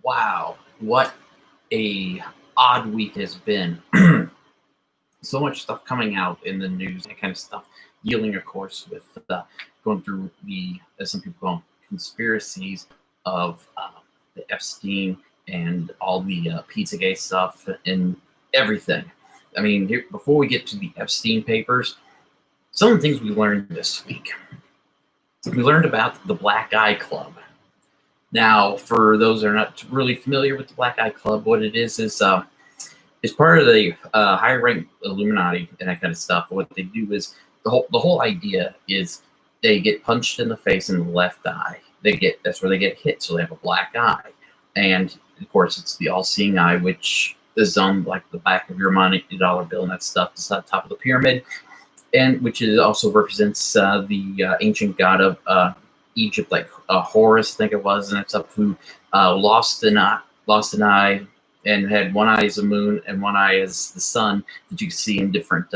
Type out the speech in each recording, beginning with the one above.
Wow, what a odd week has been. So much stuff coming out in the news, that kind of stuff, dealing, of course, with going through the, as some people call them, conspiracies of the Epstein and all the Pizzagate stuff and everything. I mean, before we get to the Epstein papers, some of the things we learned this week. We learned about the Black Eye Club. Now, for those that are not really familiar with the Black Eye Club, what it is part of the higher rank Illuminati and that kind of stuff. What they do is the whole idea is they get punched in the face in the left eye. That's where they get hit, so they have a black eye. And of course, it's the all-seeing eye, which is on like the back of your money, the dollar bill, and that stuff. It's on top of the pyramid, and which also represents the ancient god of Egypt, like Horus, I think it was, and it's up who lost an eye and had one eye as the moon and one eye as the sun that you can see in different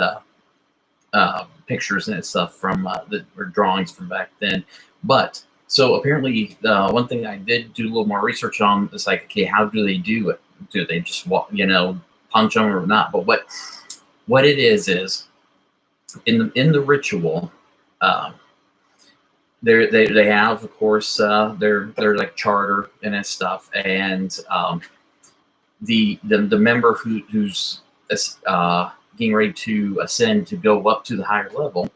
pictures and stuff from or drawings from back then. But so apparently, one thing I did do a little more research on is like, okay, how do they do it? Do they just punch them or not? But what it is in the ritual. They have, of course, their like charter and that stuff, and the member who's getting ready to ascend to go up to the higher level,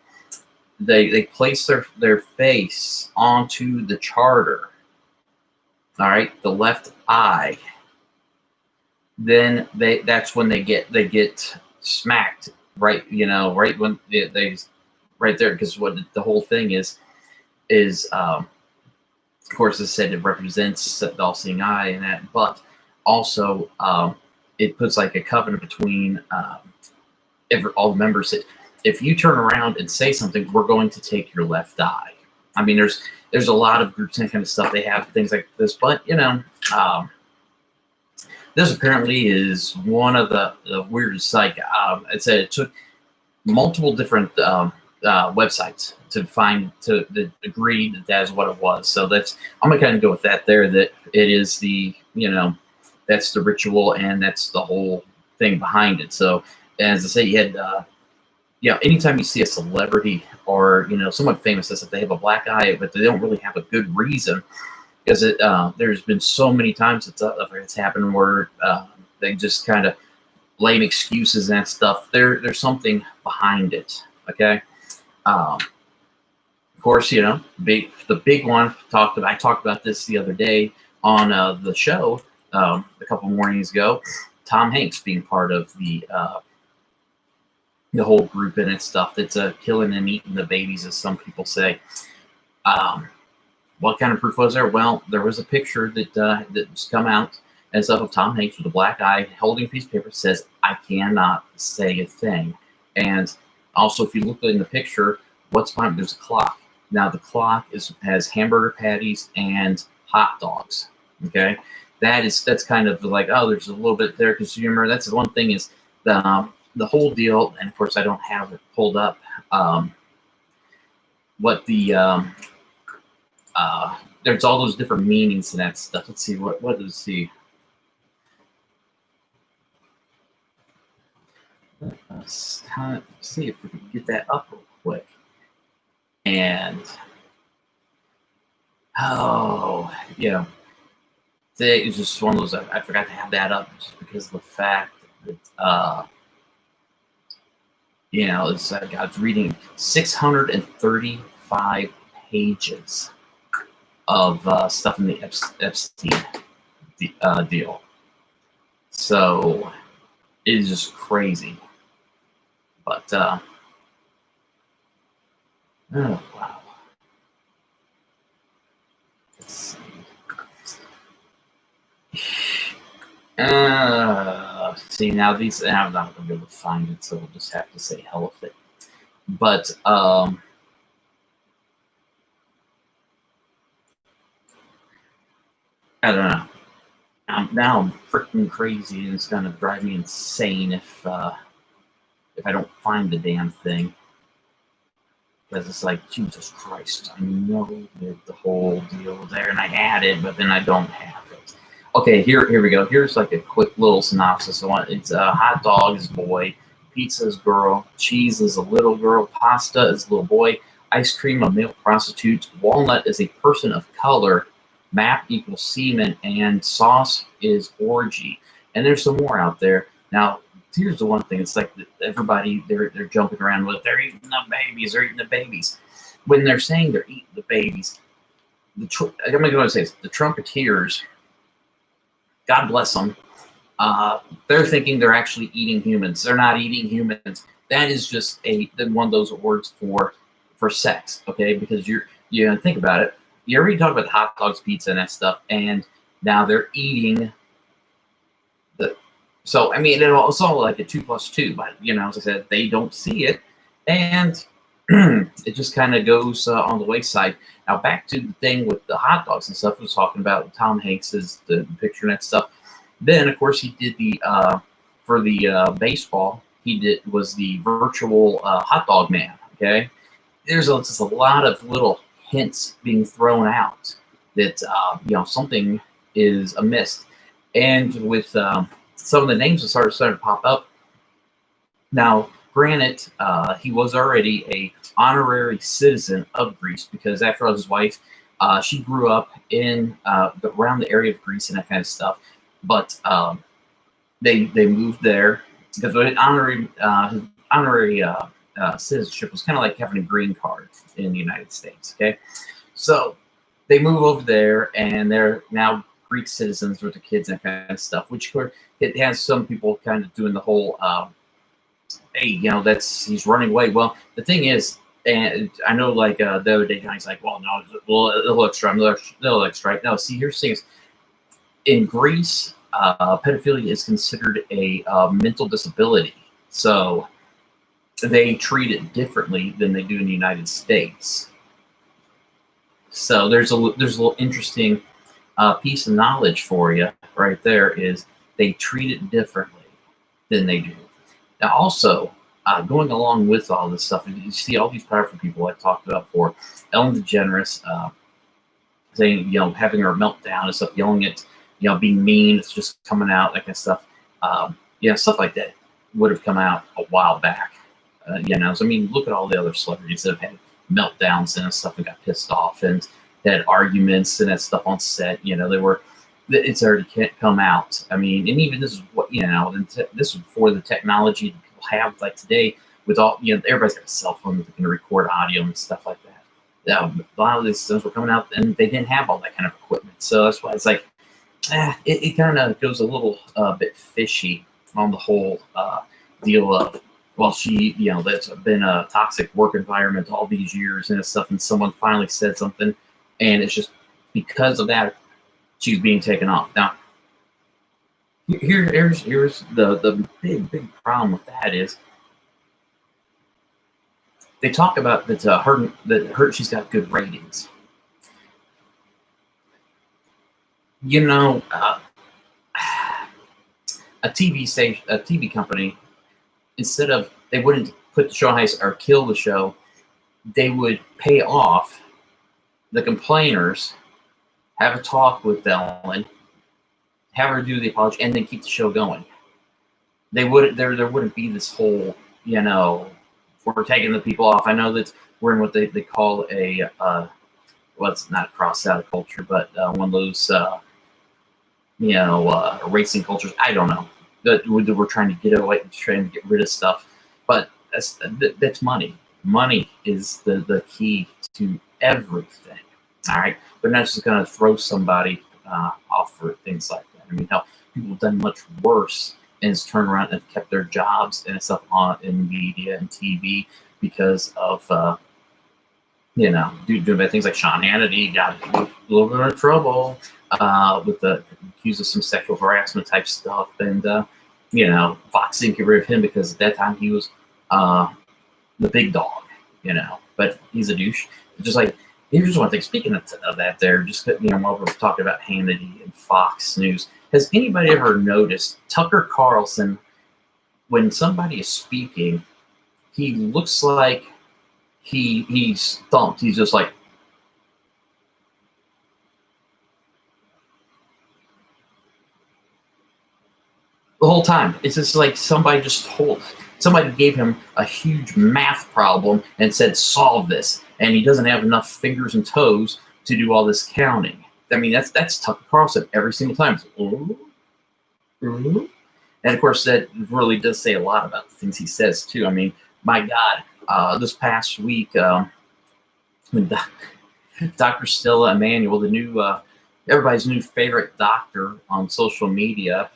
they place their face onto the charter. All right, the left eye. Then that's when they get smacked, right? Right when they right there, because what the whole thing is of course, as I said, it represents the all-seeing eye and that, but also it puts like a covenant between all the members that if you turn around and say something, we're going to take your left eye. I mean, there's a lot of groups and kind of stuff. They have things like this, but this apparently is one of the weirdest. Like it said, it took multiple different websites to agree that that's what it was. So I'm gonna kind of go with that there. That it is that's the ritual and that's the whole thing behind it. So as I say, you had anytime you see a celebrity or someone famous, as if they have a black eye, but they don't really have a good reason, because there's been so many times it's happened where they just kind of lame excuses and stuff. There's something behind it. Okay. Of course, the big one I talked about this the other day on the show a couple mornings ago. Tom Hanks being part of the whole group and stuff that's killing and eating the babies, as some people say. What kind of proof was there? Well, there was a picture that's come out and stuff of Tom Hanks with a black eye holding a piece of paper that says, "I cannot say a thing." And also, if you look in the picture, what's behind? There's a clock. Now the clock has hamburger patties and hot dogs. Okay, that's kind of like, oh, there's a little bit there because you remember that's the one thing is the whole deal. And of course, I don't have it pulled up. What the there's all those different meanings to that stuff. Let's see what does he. Let's see if we can get that up real quick. And today is just one of those. I forgot to have that up just because of the fact that it's I was reading 635 pages of stuff in the Epstein deal. So it is just crazy. But oh wow. Let's see. See now these I'm not gonna be able to find it, so we'll just have to say hell with it. But I don't know. Now I'm freaking crazy, and it's gonna drive me insane if I don't find the damn thing. Because it's like, Jesus Christ, I know the whole deal there, and I had it, but then I don't have it. Okay, here we go. Here's like a quick little synopsis. It's hot dog is boy, pizza is girl, cheese is a little girl, pasta is a little boy, ice cream a male prostitute, walnut is a person of color, map equals semen, and sauce is orgy. And there's some more out there. Now, here's the one thing. It's like everybody they're jumping around with they're eating the babies, they're eating the babies. When they're saying they're eating the babies, I'm going to say this, the Trumpeteers, God bless them. They're thinking they're actually eating humans. They're not eating humans. That is just one of those words for sex, okay? Because you think about it. You already talked about hot dogs, pizza, and that stuff, and now they're eating the. So I mean, it's all like a 2 plus 2, but as I said, they don't see it, and it just kind of goes on the wayside. Now back to the thing with the hot dogs and stuff. I was talking about Tom Hanks's the picture and that stuff. Then of course he did the for the baseball. He was the virtual hot dog man. Okay, there's just a lot of little hints being thrown out that something is amiss, and with some of the names that started to pop up. Now, granted, he was already a honorary citizen of Greece because after all, his wife, she grew up in around the area of Greece and that kind of stuff. But they moved there because his honorary citizenship was kind of like having a green card in the United States. Okay, so they move over there and they're now Greek citizens with the kids and that kind of stuff. Which it has some people kind of doing the whole. Hey, he's running away. Well, the thing is, and I know, like the other day, Johnny's like, well, no, they'll extradite. They'll extradite. No, see, here's things. In Greece, pedophilia is considered a mental disability, so they treat it differently than they do in the United States. So there's a little interesting piece of knowledge for you right there. Is they treat it differently than they do. Now, also, going along with all this stuff, you see all these powerful people I talked about before. Ellen DeGeneres saying, having her meltdown and stuff, yelling at, being mean, it's just coming out, that kind of stuff. Stuff like that would have come out a while back. So, I mean, look at all the other celebrities that have had meltdowns and stuff and got pissed off and had arguments and that stuff on set. It's already come out. I mean, and even this is what, this is before the technology that people have like today with all, everybody's got a cell phone that can record audio and stuff like that. A lot of these things were coming out and they didn't have all that kind of equipment. So that's why it's like, it kind of goes a little bit fishy on the whole deal of, well, she, that's been a toxic work environment all these years and stuff. And someone finally said something and it's just because of that, she's being taken off. Now, here's the big problem with that is they talk about that she's got good ratings. A TV company, instead of they wouldn't put the show on ice or kill the show, they would pay off the complainers, have a talk with Ellen, have her do the apology, and then keep the show going. There wouldn't be this whole, we're taking the people off. I know that we're in what they call a, it's not cross-out culture, but one of those, racing cultures. I don't know. That we're trying to get away, trying to get rid of stuff. But that's money. Money is the key to everything. All right, but not just going to throw somebody off for things like that. I mean, how people have done much worse and it's turned around and kept their jobs and stuff on in media and TV because of doing bad things. Like Sean Hannity got a little bit of trouble with the accused of some sexual harassment type stuff, and Fox didn't get rid of him because at that time he was the big dog, but he's a douche. Just like, here's one thing. Speaking of that, there, just while we're talking about Hannity and Fox News, has anybody ever noticed Tucker Carlson, when somebody is speaking, he looks like he's stumped. He's just like, the whole time. It's just like somebody gave him a huge math problem and said, solve this. And he doesn't have enough fingers and toes to do all this counting. I mean, that's Tucker Carlson every single time. Ooh, ooh. And of course, that really does say a lot about the things he says too. I mean, my God, this past week, when Dr. Stella Emanuel, the new everybody's new favorite doctor on social media,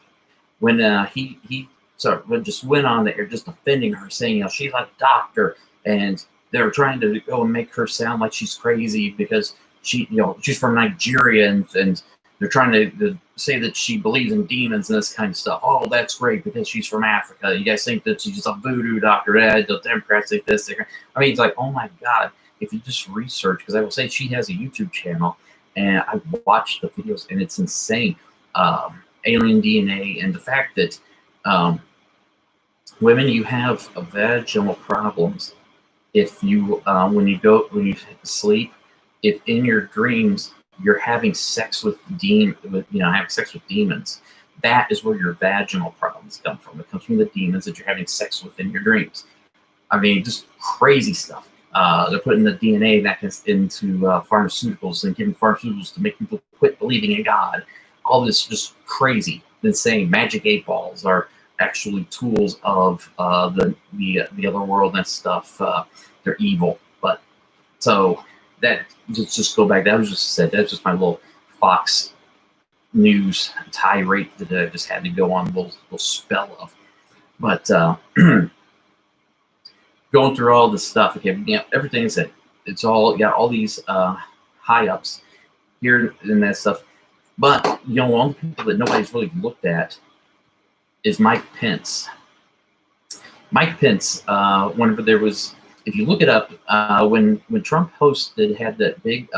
when he just went on there just defending her, saying, she's a doctor, and they're trying to go and make her sound like she's crazy because she's from Nigeria, and they're trying to say that she believes in demons and this kind of stuff. Oh, that's great because she's from Africa. You guys think that she's a voodoo doctor? The Democrats think this. I mean, it's like, oh my God, if you just research, because I will say she has a YouTube channel, and I watched the videos, and it's insane. Alien DNA, and the fact that women, you have vaginal problems if you when you sleep, if in your dreams you're having sex with having sex with demons. That is where your vaginal problems come from. It comes from the demons that you're having sex with in your dreams. I mean, just crazy stuff. They're putting the DNA back into pharmaceuticals and giving pharmaceuticals to make people quit believing in God. All this just crazy, insane. Magic 8 balls are actually tools of the other world and stuff. They're evil. But so that just go back. That was just my little Fox News tirade that I just had to go on a little spell of. But going through all this stuff, okay, everything is it. It's all all these high ups here and that stuff. But one of the people that nobody's really looked at is Mike Pence. Mike Pence, whenever there was, if you look it up, when Trump had that big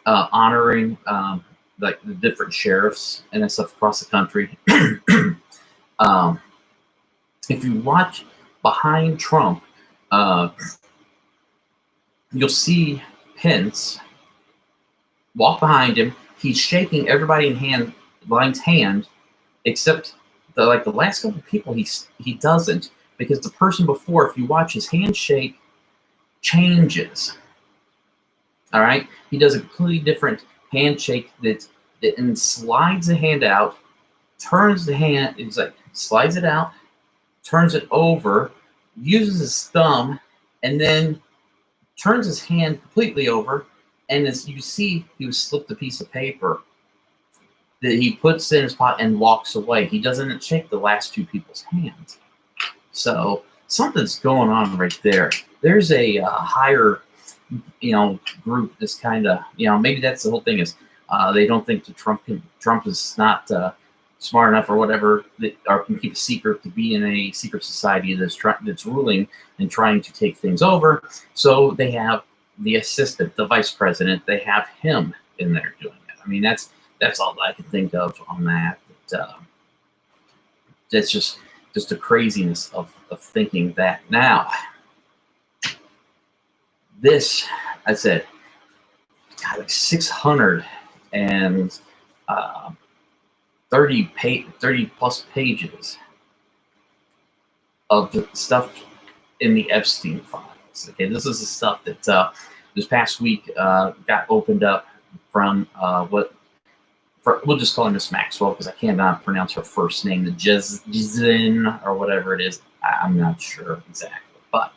honoring like the different sheriffs and that stuff across the country. If you watch behind Trump, you'll see Pence walk behind him. He's shaking everybody in line's hand, except the last couple of people he doesn't, because the person before, if you watch his handshake, changes. All right, he does a completely different handshake and slides the hand out, turns the hand, it's like slides it out, turns it over, uses his thumb, and then turns his hand completely over. And as you see, he was slipped a piece of paper that he puts in his pocket and walks away. He doesn't shake the last two people's hands. So something's going on right there. There's a higher, group that's kind of, maybe that's the whole thing is they don't think that Trump is not smart enough or whatever, or can keep a secret to be in a secret society that's ruling and trying to take things over. So they have the assistant, the vice president, they have him in there doing it. I mean, that's all I can think of on that. That's just the craziness of thinking that. Now, this, I said, got like 630 plus pages of the stuff in the Epstein files. Okay, this is the stuff that this past week got opened up from we'll just call her Miss Maxwell because I cannot pronounce her first name, the Jezin or whatever it is. I'm not sure exactly, but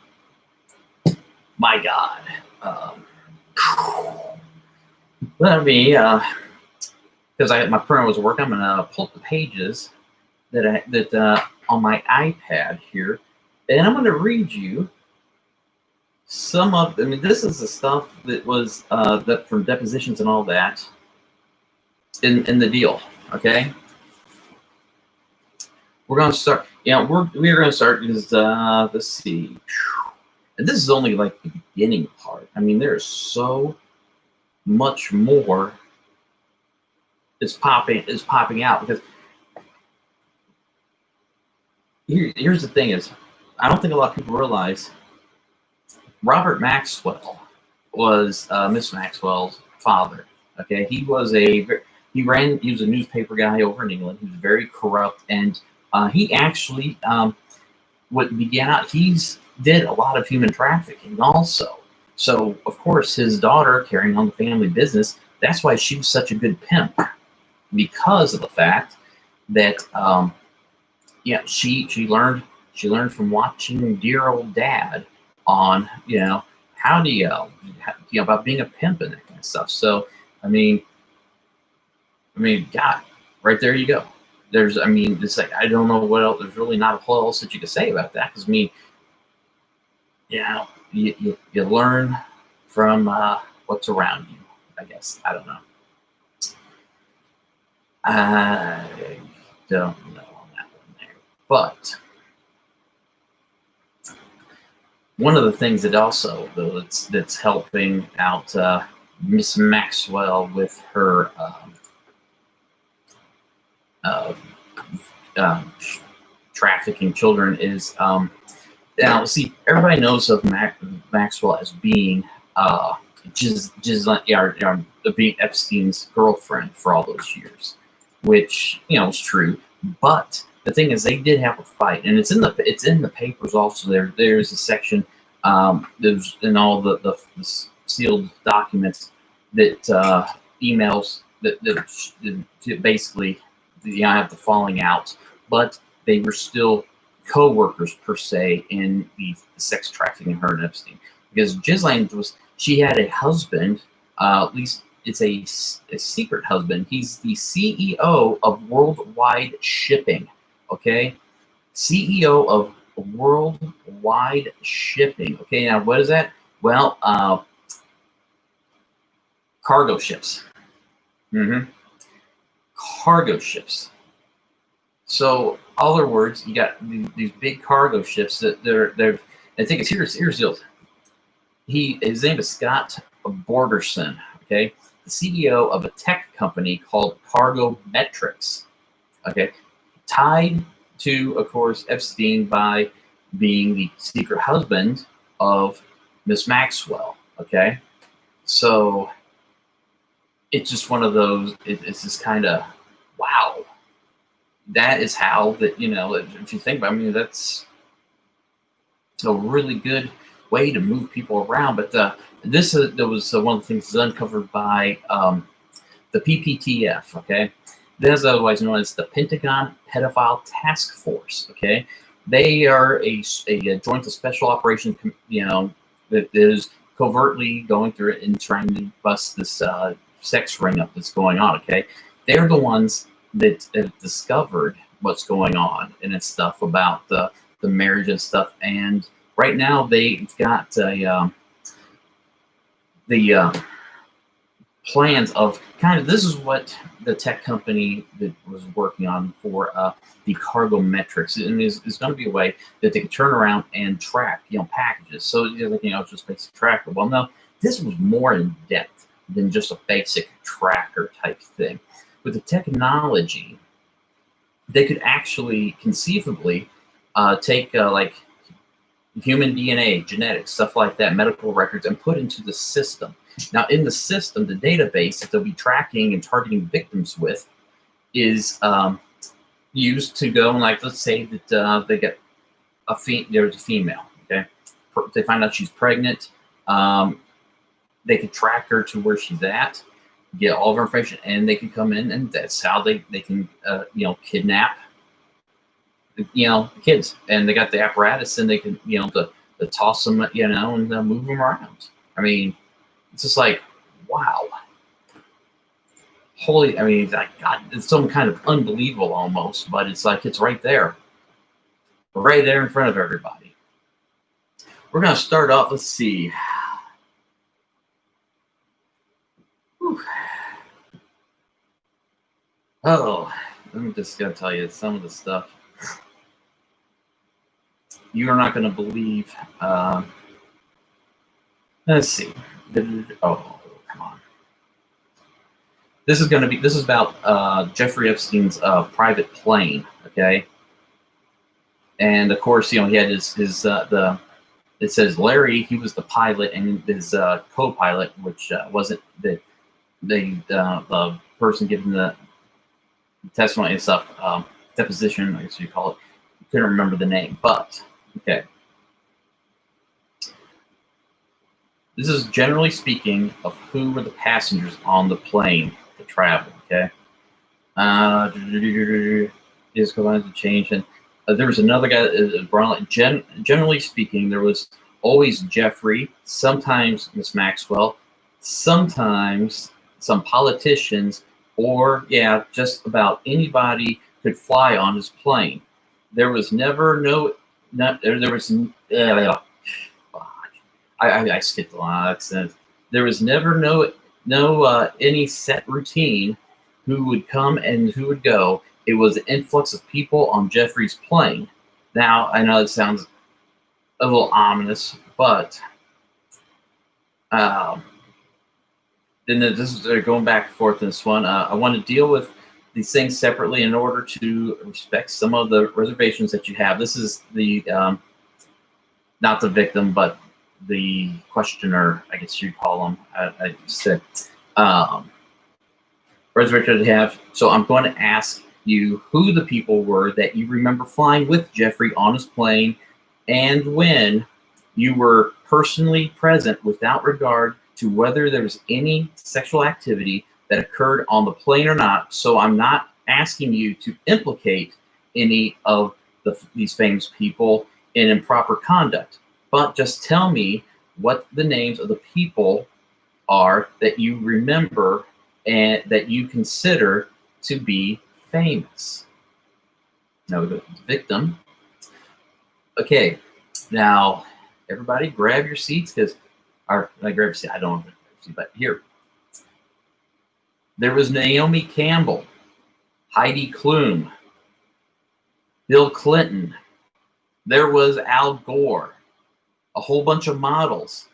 my God. Let me, because my printer was working, I'm gonna pull up the pages that on my iPad here, and I'm gonna read you some of. I mean, this is the stuff that was that from depositions and all that in the deal. Okay, we're gonna start. Yeah, we're gonna start because let's see, and this is only like the beginning part. I mean, there's so much more is popping out because here's the thing is, I don't think a lot of people realize Robert Maxwell was Miss Maxwell's father. Okay, he was a newspaper guy over in England. He was very corrupt, and He actually, what began out, he's did a lot of human trafficking also. So of course his daughter carrying on the family business. That's why she was such a good pimp, because of the fact that yeah, she learned from watching dear old dad on, how do about being a pimp and that kind of stuff. So I mean, God, right there you go. It's like, I don't know what else. There's really not a whole else that you could say about that, because you learn from what's around you. I guess, I don't know. I don't know on that one there, but one of the things that also, though, that's helping out Miss Maxwell with her uh, trafficking children is, now see, everybody knows of Maxwell as being being Epstein's girlfriend for all those years, which is true. But the thing is, they did have a fight, and it's in the papers also. There's a section, there's in all the sealed documents, that emails that basically, have the falling out, but they were still co-workers per se in the sex trafficking, her and Epstein, because Ghislaine she had a husband, at least it's a secret husband. He's the CEO of Worldwide Shipping. Okay, CEO of Worldwide Shipping. Okay, now what is that? Well, cargo ships. Cargo ships. So, other words, you got these big cargo ships that they're. I think it's here's the deal. His name is Scott Borderson. Okay, the CEO of a tech company called Cargo Metrics. Okay, tied to, of course, Epstein by being the secret husband of Miss Maxwell. Okay, so it's just one of those. It's just kind of, wow. That is how that, if you think about it, that's a really good way to move people around. But there was one of the things that's uncovered by the PPTF. Okay, that is otherwise known as the Pentagon Pedophile Task Force. Okay, they are a joint special operation, that is covertly going through it and trying to bust this sex ring up that's going on. Okay, they're the ones that have discovered what's going on and stuff about the marriage and stuff. And right now they've got the plans of kind of, this is what the tech company that was working on for the cargo metrics, and is going to be a way that they can turn around and track packages. So you're thinking, it's just basic tracker. Well, no, this was more in depth than just a basic tracker type thing. With the technology, they could actually conceivably take like human DNA, genetics, stuff like that, medical records, and put into the system. Now, in the system, the database that they'll be tracking and targeting victims with is used to go, and like, let's say that they get there's a female. Okay, they find out she's pregnant. They could track her to where she's at, get all of her information, and they can come in, and that's how they can kidnap kids. And they got the apparatus, and they can to toss them, and move them around. I mean, it's just like, wow, holy. I mean, like, God, it's some kind of unbelievable almost, but it's like, it's right there in front of everybody. We're gonna start off. Let's see. Whew. Oh, let me just gotta tell you some of the stuff you are not going to believe. Let's see. Oh, come on. This is about Jeffrey Epstein's private plane. Okay, and of course, he had his it says Larry. He was the pilot, and his co-pilot, which wasn't the person giving the testimony and stuff. deposition, I guess you call it. Couldn't remember the name, but okay. This is generally speaking of who were the passengers on the plane to travel. Okay. Is going to change, and there was another guy. Generally speaking, there was always Jeffrey, sometimes Miss Maxwell, sometimes some politicians, or yeah, just about anybody could fly on his plane. There was never there was I skipped a lot. There was never no any set routine who would come and who would go. It was an influx of people on Jeffrey's plane. Now I know it sounds a little ominous, but then this is going back and forth in this one. I want to deal with these things separately in order to respect some of the reservations that you have. This is the not the victim, but the questioner, I guess you'd call them. I said reservation to have. So I'm going to ask you who the people were that you remember flying with Jeffrey on his plane, and when you were personally present without regard to whether there was any sexual activity that occurred on the plane or not. So I'm not asking you to implicate any of these famous people in improper conduct, but just tell me what the names of the people are that you remember and that you consider to be famous. Now we go to the victim. Okay, now everybody grab your seats, because, or I grab your seat, I don't want to grab your seat, but here. There was Naomi Campbell, Heidi Klum, Bill Clinton. There was Al Gore, a whole bunch of models.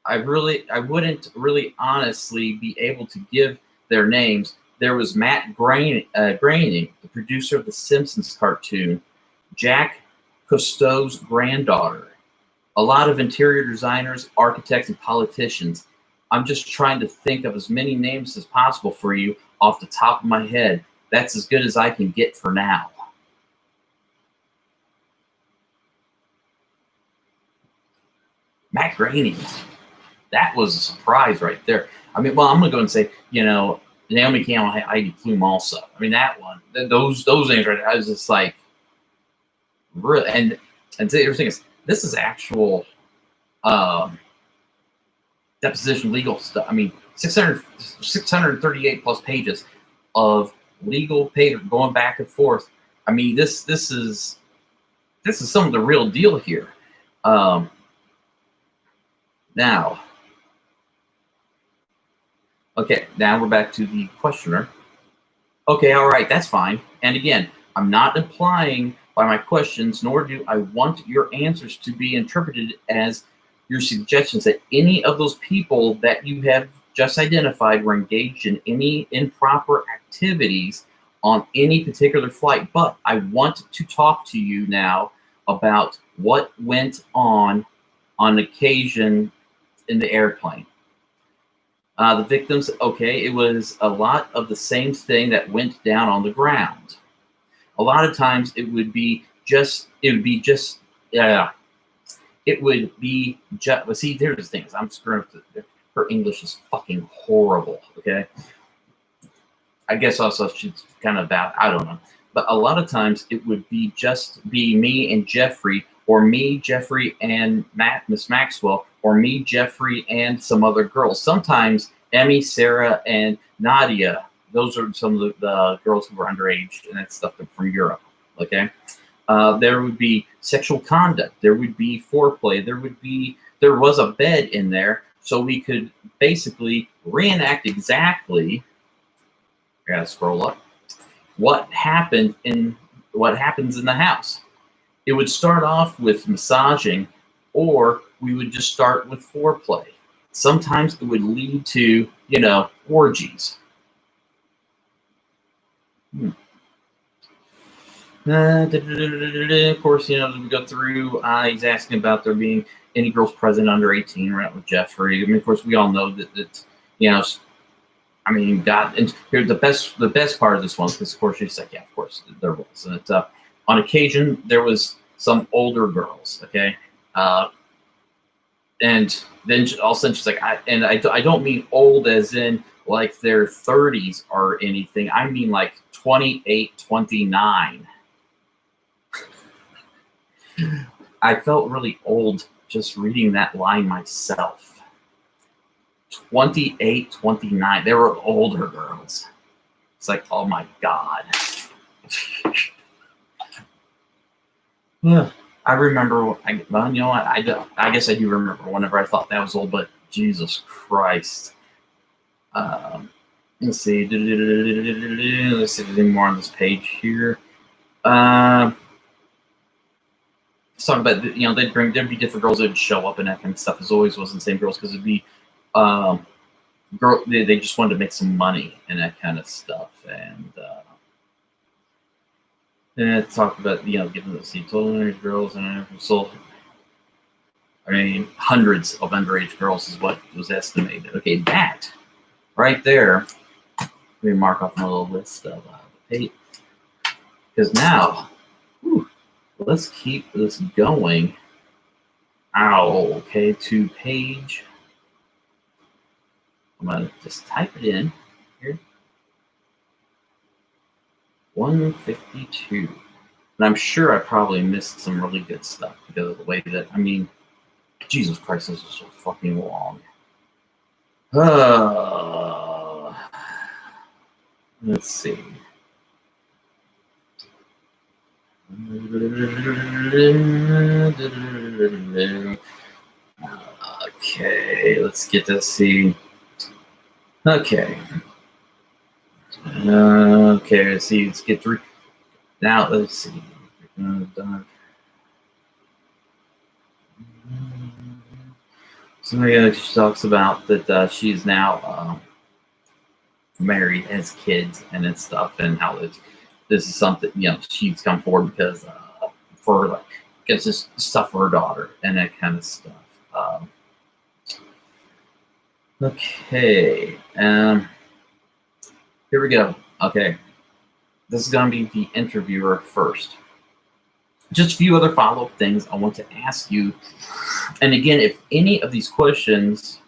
I wouldn't really honestly be able to give their names. There was Matt Groening, the producer of the Simpsons cartoon, Jack Cousteau's granddaughter, a lot of interior designers, architects, and politicians. I'm just trying to think of as many names as possible for you off the top of my head. That's as good as I can get for now. Matt Groening. That was a surprise right there. I mean, well, I'm going to go and say, Naomi Campbell, Heidi Klum also. I mean, that one, those names right there, I was just like, really, and the thing is, this is actual deposition legal stuff. I mean, 638 plus pages of legal paper going back and forth. I mean, this is some of the real deal here. Now, okay, now we're back to the questioner. Okay, all right, that's fine. And again, I'm not implying by my questions, nor do I want your answers to be interpreted as your suggestions that any of those people that you have just identified were engaged in any improper activities on any particular flight. But I want to talk to you now about what went on occasion in the airplane. The victims, okay, it was a lot of the same thing that went down on the ground. A lot of times it would be just, well, see, there's the thing, I'm screwing up, her English is fucking horrible, okay? I guess also she's kind of bad, I don't know. But a lot of times it would be me and Jeffrey, or me, Jeffrey, and Miss Maxwell, or me, Jeffrey, and some other girls. Sometimes Emmy, Sarah, and Nadia. Those are some of the girls who were underage and that stuff from Europe. Okay, there would be sexual conduct. There would be foreplay. There was a bed in there, so we could basically reenact exactly. I gotta scroll up. What happens in the house? It would start off with massaging, or we would just start with foreplay. Sometimes it would lead to, orgies. Of course, we go through. He's asking about there being any girls present under 18 right with Jeffrey. I mean, of course, we all know that I mean, God, and here the best part of this one, because of course she's like, yeah, of course there was, and it's on occasion there was some older girls, okay, and then all of a sudden she's like, I don't mean old as in like their 30s or anything. I mean like 28, 29. I felt really old just reading that line myself. 28, 29. They were older girls. It's like, oh my God. Yeah. I remember, well, you know what? I guess I do remember whenever I thought that was old, but Jesus Christ. Let's see. Let's see if there's any more on this page here. Let's talk about, you know, there'd be different girls that would show up and that kind of stuff. As always wasn't the same girls, because it'd be they just wanted to make some money and that kind of stuff. And talk about, you know, giving the seat to underage girls, and so I mean hundreds of underage girls is what was estimated. Okay, that right there, let me mark off my little list of the because now, whew, let's keep this going. Ow, okay, to page. I'm gonna just type it in here. 152. And I'm sure I probably missed some really good stuff because of the way that, I mean, Jesus Christ, this is so fucking long. Let's see. Okay, let's get to see. Okay. Okay, let's see. Let's get through. Now, let's see. So she talks about that she's now married, has kids, and stuff, and how this is something, you know, she's come forward because for like gets this stuff for her daughter and that kind of stuff. Okay, here we go. Okay, this is going to be the interviewer first. Just a few other follow-up things I want to ask you. And again, if any of these questions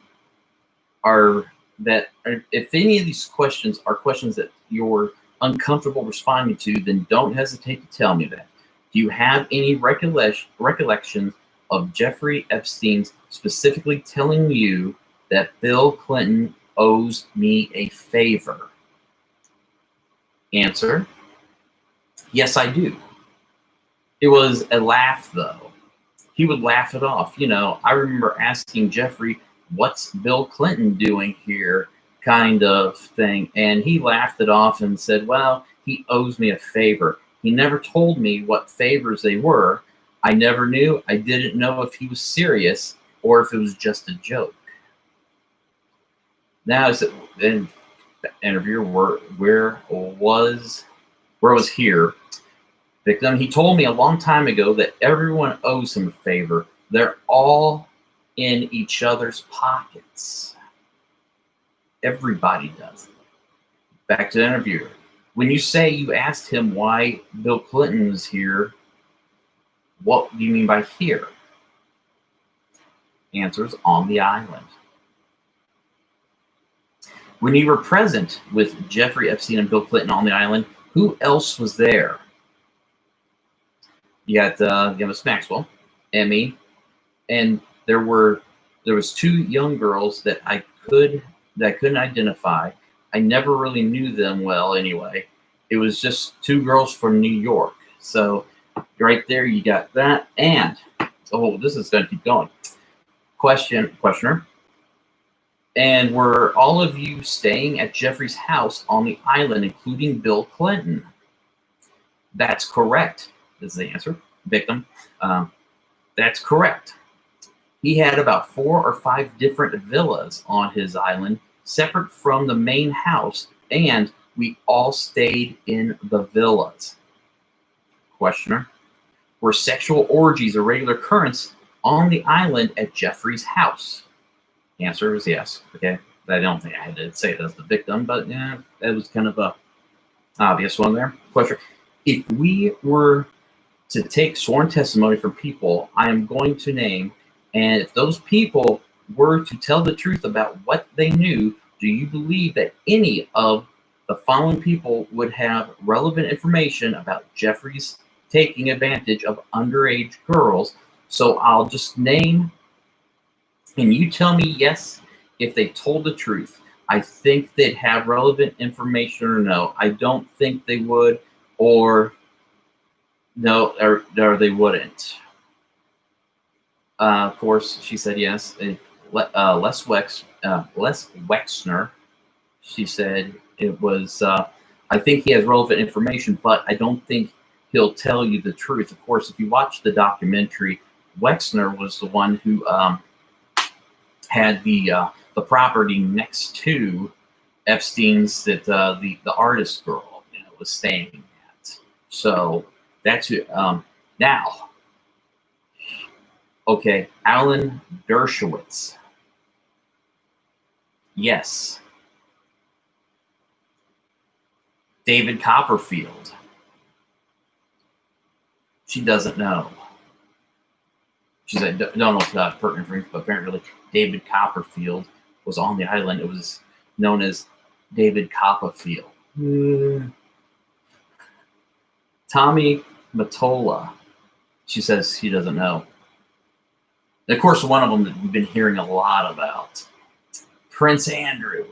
if any of these questions are questions that you're uncomfortable responding to, then don't hesitate to tell me that. Do you have any recollections of Jeffrey Epstein's specifically telling you that Bill Clinton owes me a favor? Answer: yes, I do. It was a laugh, though. He would laugh it off. You know, I remember asking Jeffrey, what's Bill Clinton doing here, kind of thing. And he laughed it off and said, well, he owes me a favor. He never told me what favors they were. I never knew. I didn't know if he was serious or if it was just a joke. Now, then, the interviewer, where was here? Victim, he told me a long time ago that everyone owes him a favor. They're all in each other's pockets. Everybody does it. Back to the interviewer. When you say you asked him why Bill Clinton was here, what do you mean by here? Answers: on the island. When you were present with Jeffrey Epstein and Bill Clinton on the island, who else was there? You got Miss Maxwell and me, and there was two young girls that I couldn't identify. I never really knew them well anyway. It was just two girls from New York. So right there you got that. And this is gonna keep going. Questioner. And were all of you staying at Jeffrey's house on the island, including Bill Clinton? That's correct, is the answer. Victim. That's correct. He had about 4 or 5 different villas on his island, separate from the main house, and we all stayed in the villas. Questioner. Were sexual orgies a regular occurrence on the island at Jeffrey's house? Answer is yes. Okay. I don't think I had to say it as the victim, but yeah, that was kind of a obvious one there. Question: if we were to take sworn testimony from people I am going to name, and if those people were to tell the truth about what they knew, do you believe that any of the following people would have relevant information about Jeffrey's taking advantage of underage girls? So I'll just name, and you tell me yes if they told the truth. I think they'd have relevant information, or no, I don't think they would, or no, or they wouldn't. Of course, she said yes. Les Wexner, she said it was, I think he has relevant information, but I don't think he'll tell you the truth. Of course, if you watch the documentary, Wexner was the one who had the property next to Epstein's that the artist girl, was staying at. So that's who. Now, okay, Alan Dershowitz. Yes. David Copperfield. She doesn't know. She said, don't know if that's pertinent for me, but apparently David Copperfield was on the island. It was known as David Copperfield. Tommy Mottola. She says she doesn't know. And of course, one of them that we've been hearing a lot about, Prince Andrew.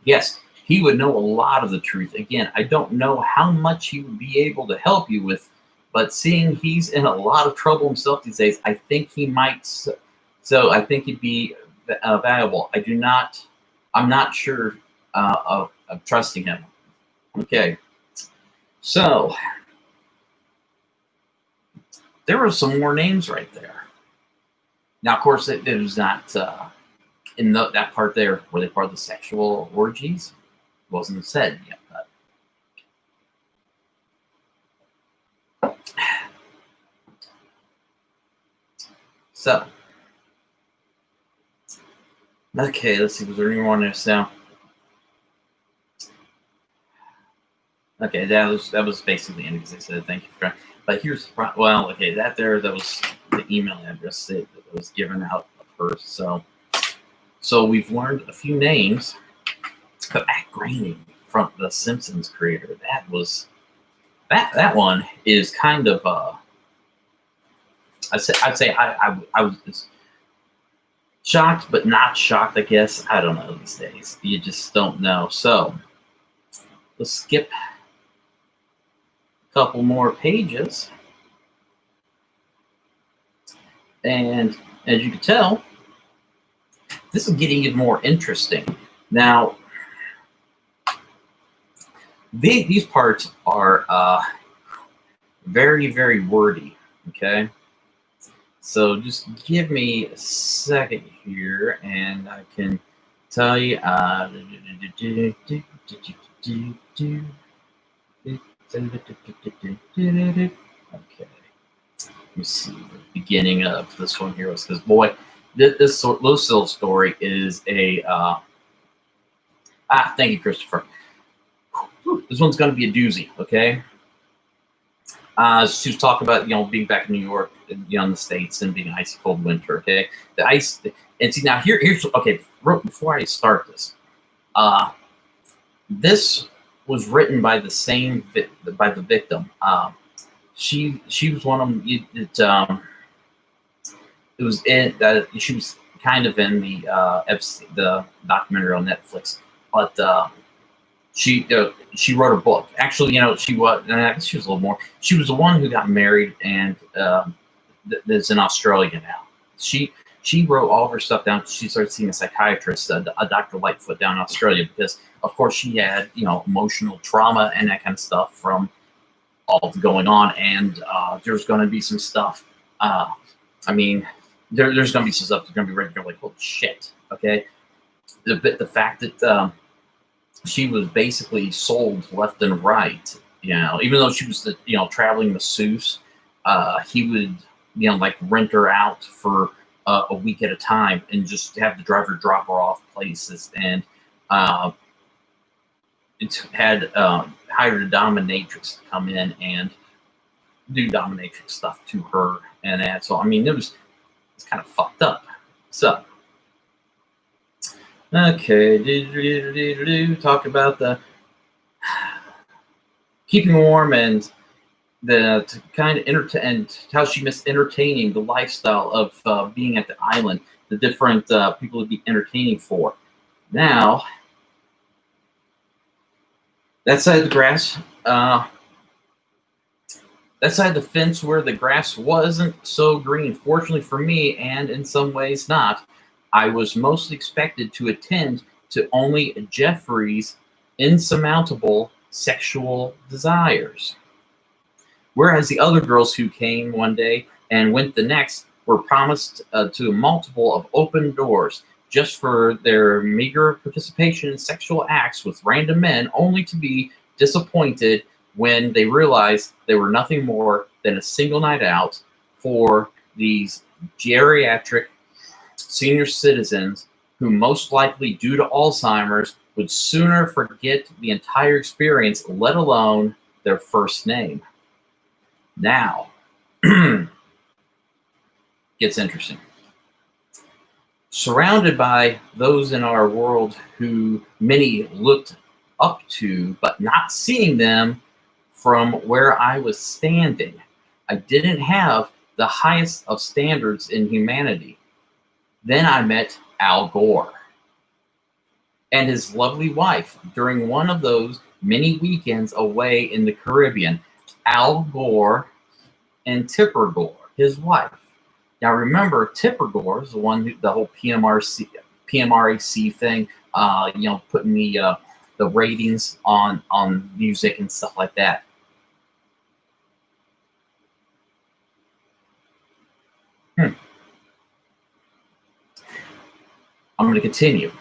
Yes, he would know a lot of the truth. Again, I don't know how much he would be able to help you with, but seeing he's in a lot of trouble himself these days, I think he might. So I think he'd be valuable. I'm not sure of trusting him. Okay. So there were some more names right there. Now, of course, it was not in that part there. Were they part of the sexual orgies? It wasn't said yet. But. So, okay, let's see. Was there any more on this now? Okay, that was basically it because they said thank you for trying. But here's that was the email address that was given out of her. So we've learned a few names. But Matt Groening from the Simpsons creator, that one is kind of I'd say I was shocked, but not shocked. I guess I don't know these days. You just don't know. So let's skip a couple more pages, and as you can tell, this is getting even more interesting. Now, these parts are very, very wordy. Okay. So just give me a second here, and I can tell you. Okay. Let me see the beginning of this one here. Because boy, this Lucille story is a. Thank you, Christopher. This one's going to be a doozy. Okay. She was talking about, being back in New York, in the States, and being icy cold winter. Okay, the ice, and see now here's okay. Before I start this, this was written by the victim. She was one of them. It was in she was kind of in the documentary on Netflix, but. She wrote a book. Actually, she was, and I guess she was a little more. She was the one who got married and that's in Australia now. She wrote all of her stuff down. She started seeing a psychiatrist, a Dr. Lightfoot down in Australia, because of course she had emotional trauma and that kind of stuff from all going on, and there's going to be some stuff. I mean, there's going to be some stuff that's going to be ready. You're like, holy shit. Okay, the fact that. She was basically sold left and right, even though she was the, traveling masseuse, he would, rent her out for a week at a time and just have the driver drop her off places. And uh, it had hired a dominatrix to come in and do dominatrix stuff to her. And that. So, I mean, it's kind of fucked up. So, okay, talk about the keeping warm and the kind of and how she missed entertaining the lifestyle of being at the island, the different people to be entertaining for. Now, that side of the grass, that side of the fence where the grass wasn't so green, fortunately for me, and in some ways not, I was mostly expected to attend to only Jeffrey's insurmountable sexual desires. Whereas the other girls who came one day and went the next were promised to a multiple of open doors just for their meager participation in sexual acts with random men, only to be disappointed when they realized they were nothing more than a single night out for these geriatric senior citizens who most likely, due to Alzheimer's, would sooner forget the entire experience, let alone their first name. Now, gets interesting. Surrounded by those in our world who many looked up to, but not seeing them from where I was standing, I didn't have the highest of standards in humanity. Then I met Al Gore and his lovely wife during one of those many weekends away in the Caribbean. Al Gore and Tipper Gore, his wife. Now remember, Tipper Gore is the one who the whole PMRAC thing, putting the ratings on music and stuff like that. I'm going to continue.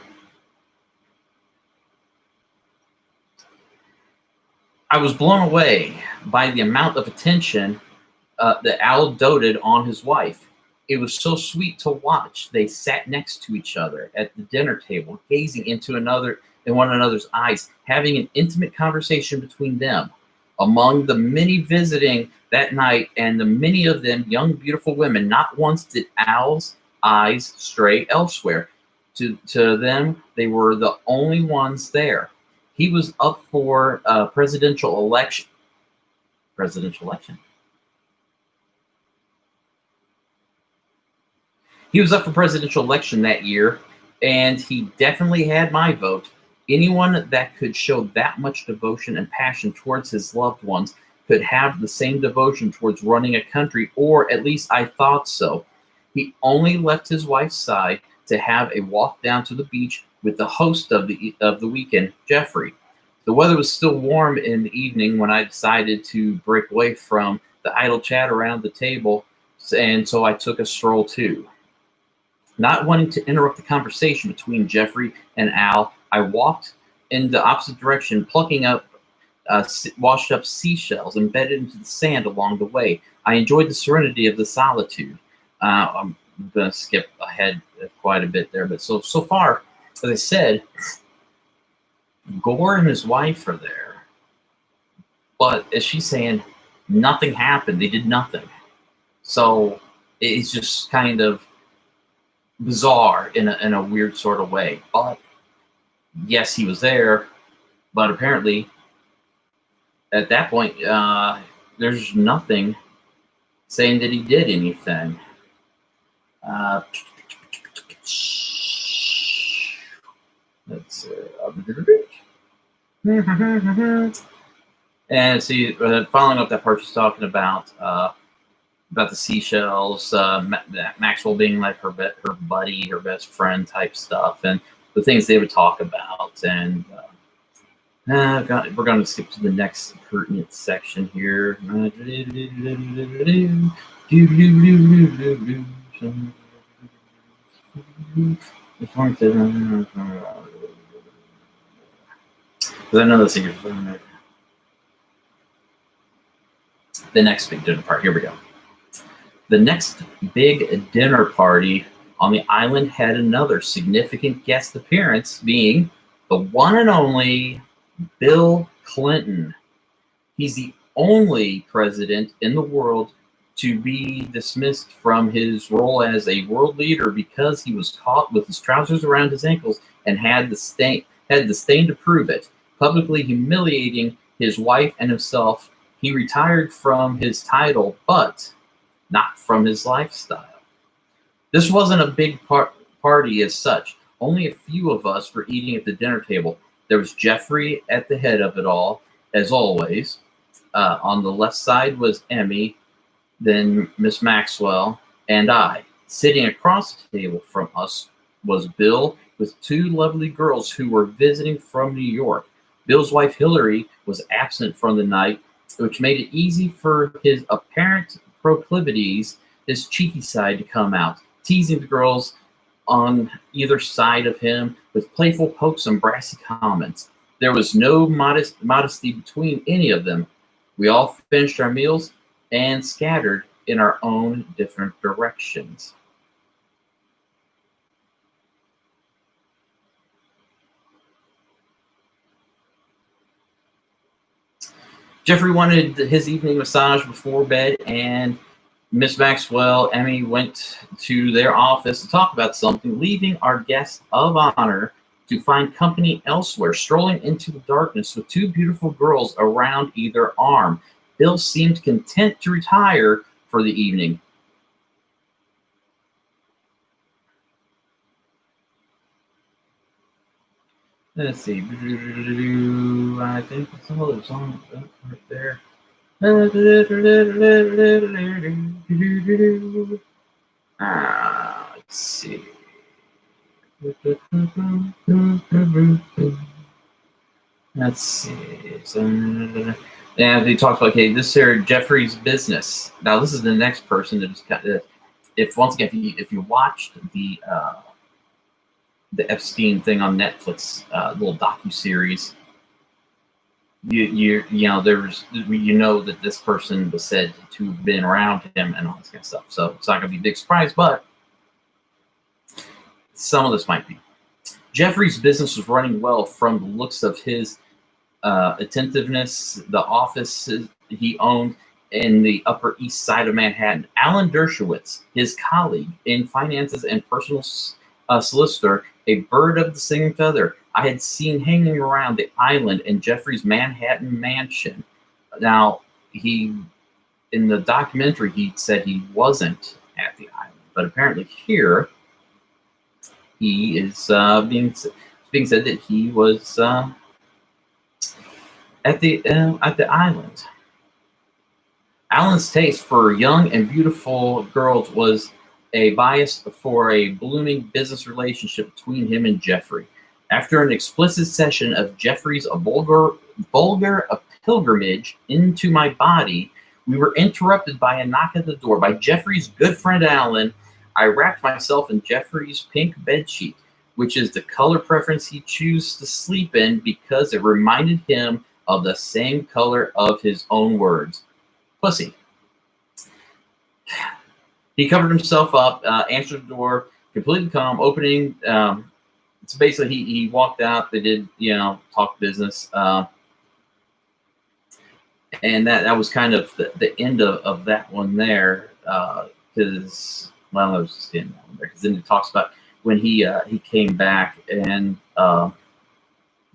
I was blown away by the amount of attention that Al doted on his wife. It was so sweet to watch. They sat next to each other at the dinner table, gazing in one another's eyes, having an intimate conversation between them. Among the many visiting that night, and the many of them young, beautiful women, not once did Al's eyes stray elsewhere. To them, they were the only ones there. He was up for presidential election. He was up for presidential election that year, and he definitely had my vote. Anyone that could show that much devotion and passion towards his loved ones could have the same devotion towards running a country, or at least I thought so. He only left his wife's side to have a walk down to the beach with the host of the weekend, Jeffrey. The weather was still warm in the evening when I decided to break away from the idle chat around the table, and so I took a stroll too. Not wanting to interrupt the conversation between Jeffrey and Al, I walked in the opposite direction, plucking up washed up seashells embedded into the sand along the way. I enjoyed the serenity of the solitude. I'm going to skip ahead quite a bit there, but so far, as I said, Gore and his wife are there, but as she's saying, nothing happened. They did nothing. So it's just kind of bizarre in a weird sort of way. But yes, he was there, but apparently at that point, there's nothing saying that he did anything. Let's see. And see, following up that part she's talking about the seashells, Maxwell being like her buddy, her best friend type stuff, and the things they would talk about. And we're going to skip to the next pertinent section here. Because I know this is the next big part. Here we go. The next big dinner party on the island had another significant guest appearance, being the one and only Bill Clinton. He's the only president in the world to be dismissed from his role as a world leader because he was caught with his trousers around his ankles and had the stain to prove it, publicly humiliating his wife and himself. He retired from his title, but not from his lifestyle. This wasn't a big party as such. Only a few of us were eating at the dinner table. There was Jeffrey at the head of it all, as always. On the left side was Emmy, then Miss Maxwell, and I. Sitting across the table from us was Bill with two lovely girls who were visiting from New York. Bill's wife Hillary was absent from the night, which made it easy for his apparent proclivities, his cheeky side, to come out, teasing the girls on either side of him with playful pokes and brassy comments. There was no modesty between any of them. We all finished our meals and scattered in our own different directions. Jeffrey wanted his evening massage before bed, and Miss Maxwell, Emmy went to their office to talk about something, leaving our guest of honor to find company elsewhere, strolling into the darkness with two beautiful girls around either arm. Bill seemed content to retire for the evening. Let's see. I think some other song right there. Let's see. Let's see. And he talks about, okay, this here Jeffrey's business. Now this is the next person that is kind of, if once again, if you watched the Epstein thing on Netflix, little docu-series, you know that this person was said to have been around him and all this kind of stuff. So it's not going to be a big surprise, but some of this might be. Jeffrey's business was running well from the looks of his attentiveness. The office he owned in the Upper East Side of Manhattan. Alan Dershowitz, his colleague in finances and personal solicitor, a bird of the same feather, I had seen hanging around the island in Jeffrey's Manhattan mansion. Now, in the documentary, he said he wasn't at the island, but apparently here, he is being said that he was at the island. Alan's taste for young and beautiful girls was a bias for a blooming business relationship between him and Jeffrey. After an explicit session of Jeffrey's vulgar pilgrimage into my body, we were interrupted by a knock at the door by Jeffrey's good friend Alan. I wrapped myself in Jeffrey's pink bedsheet, which is the color preference he chooses to sleep in because it reminded him of the same color of his own words. Pussy. He covered himself up, answered the door, completely calm, opening. So basically, he walked out. They did, talk business. And that was kind of the end of that one there. Because, well, I was just in that one there. Because then it talks about when he came back and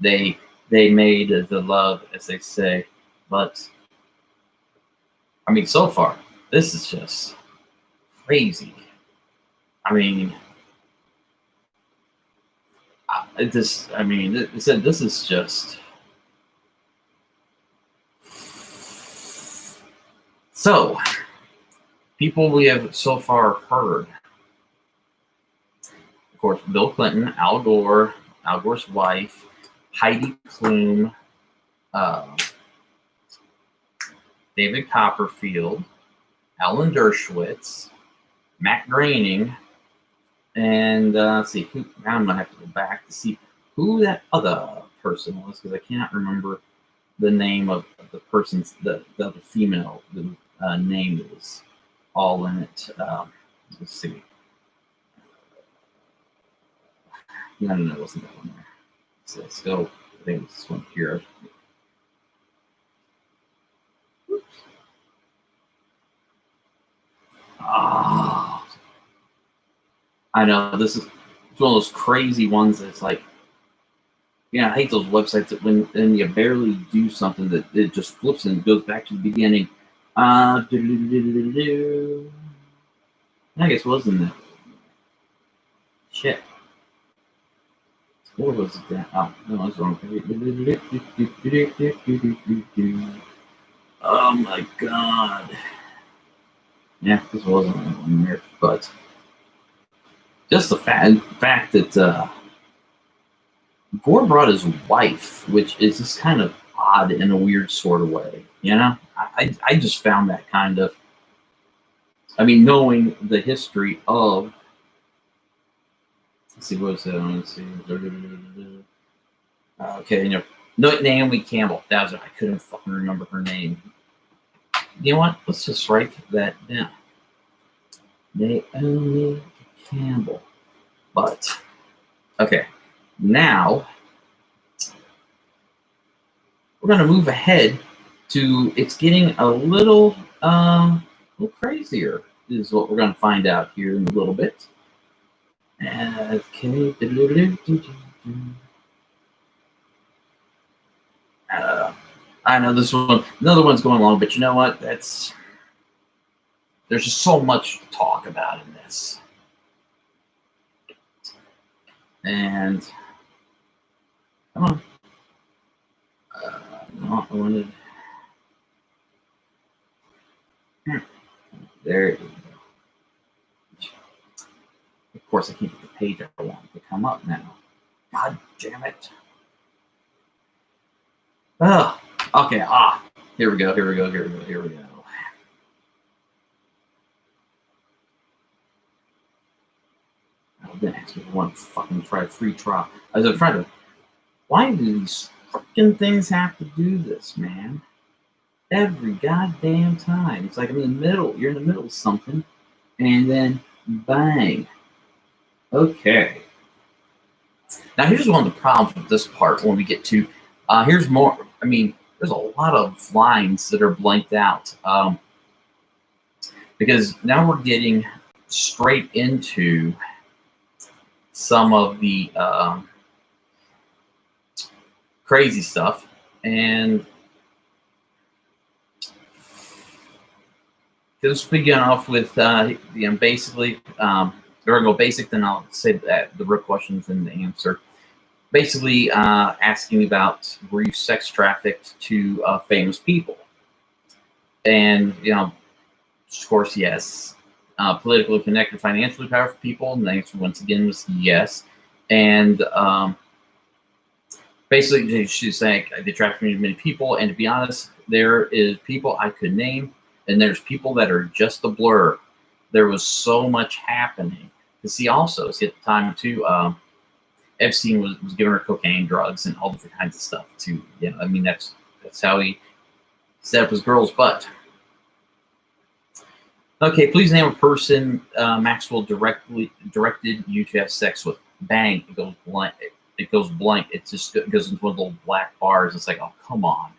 they made the love, as they say. But, I mean, so far, this is just crazy. I mean, this is just so. People we have so far heard, of course, Bill Clinton, Al Gore, Al Gore's wife, Heidi Klum, David Copperfield, Alan Dershowitz, Matt Groening, and let's see, now I'm going to have to go back to see who that other person was, because I cannot remember the name of the person's, the female name that was all in it. Let's see. No, it wasn't that one there. So let's go. I think it's this one here. Oops. Oh, I know this is one of those crazy ones that's like, I hate those websites that when you barely do something that it just flips and goes back to the beginning. I guess it wasn't that. Shit. What was it that? Oh, no, I was wrong. Oh my god. Yeah, this wasn't one there, but just the fact that Gore brought his wife, which is just kind of odd in a weird sort of way, I just found that kind of, knowing the history of, let's see, what was that? Let's see. Okay, no, Naomi Campbell. That was it. I couldn't fucking remember her name. You know what? Let's just write that down. Naomi Campbell. But, okay, now we're going to move ahead to, it's getting a little crazier, is what we're going to find out here in a little bit. Okay. I know this one, another one's going along, but you know what? There's just so much to talk about in this. And come on. No, I wanted. There you go. Of course, I can't get the page I want to come up now. God damn it. Oh, okay. Here we go. I've been asking for one fucking free trial. I was trying to. Why do these fucking things have to do this, man? Every goddamn time. It's like I'm in the middle. You're in the middle of something, and then bang. Okay. Now here's one of the problems with this part when we get to. Here's more. There's a lot of lines that are blanked out because now we're getting straight into some of the crazy stuff, and just begin off with basically we're gonna go basic, then I'll say that the real questions and the answer. Basically, asking about, were you sex trafficked to famous people? And of course, yes. Politically connected, financially powerful people, and the answer once again was yes. And basically, she's saying they trafficked many people, and to be honest, there is people I could name, and there's people that are just a blur. There was so much happening. You see, also, at the time too, Epstein was giving her cocaine, drugs, and all different kinds of stuff too. That's how he set up his girl's butt. Okay, please name a person Maxwell directed you to have sex with. Bang! It goes blank. It goes blank. It just goes into one of those black bars. It's like, oh, come on.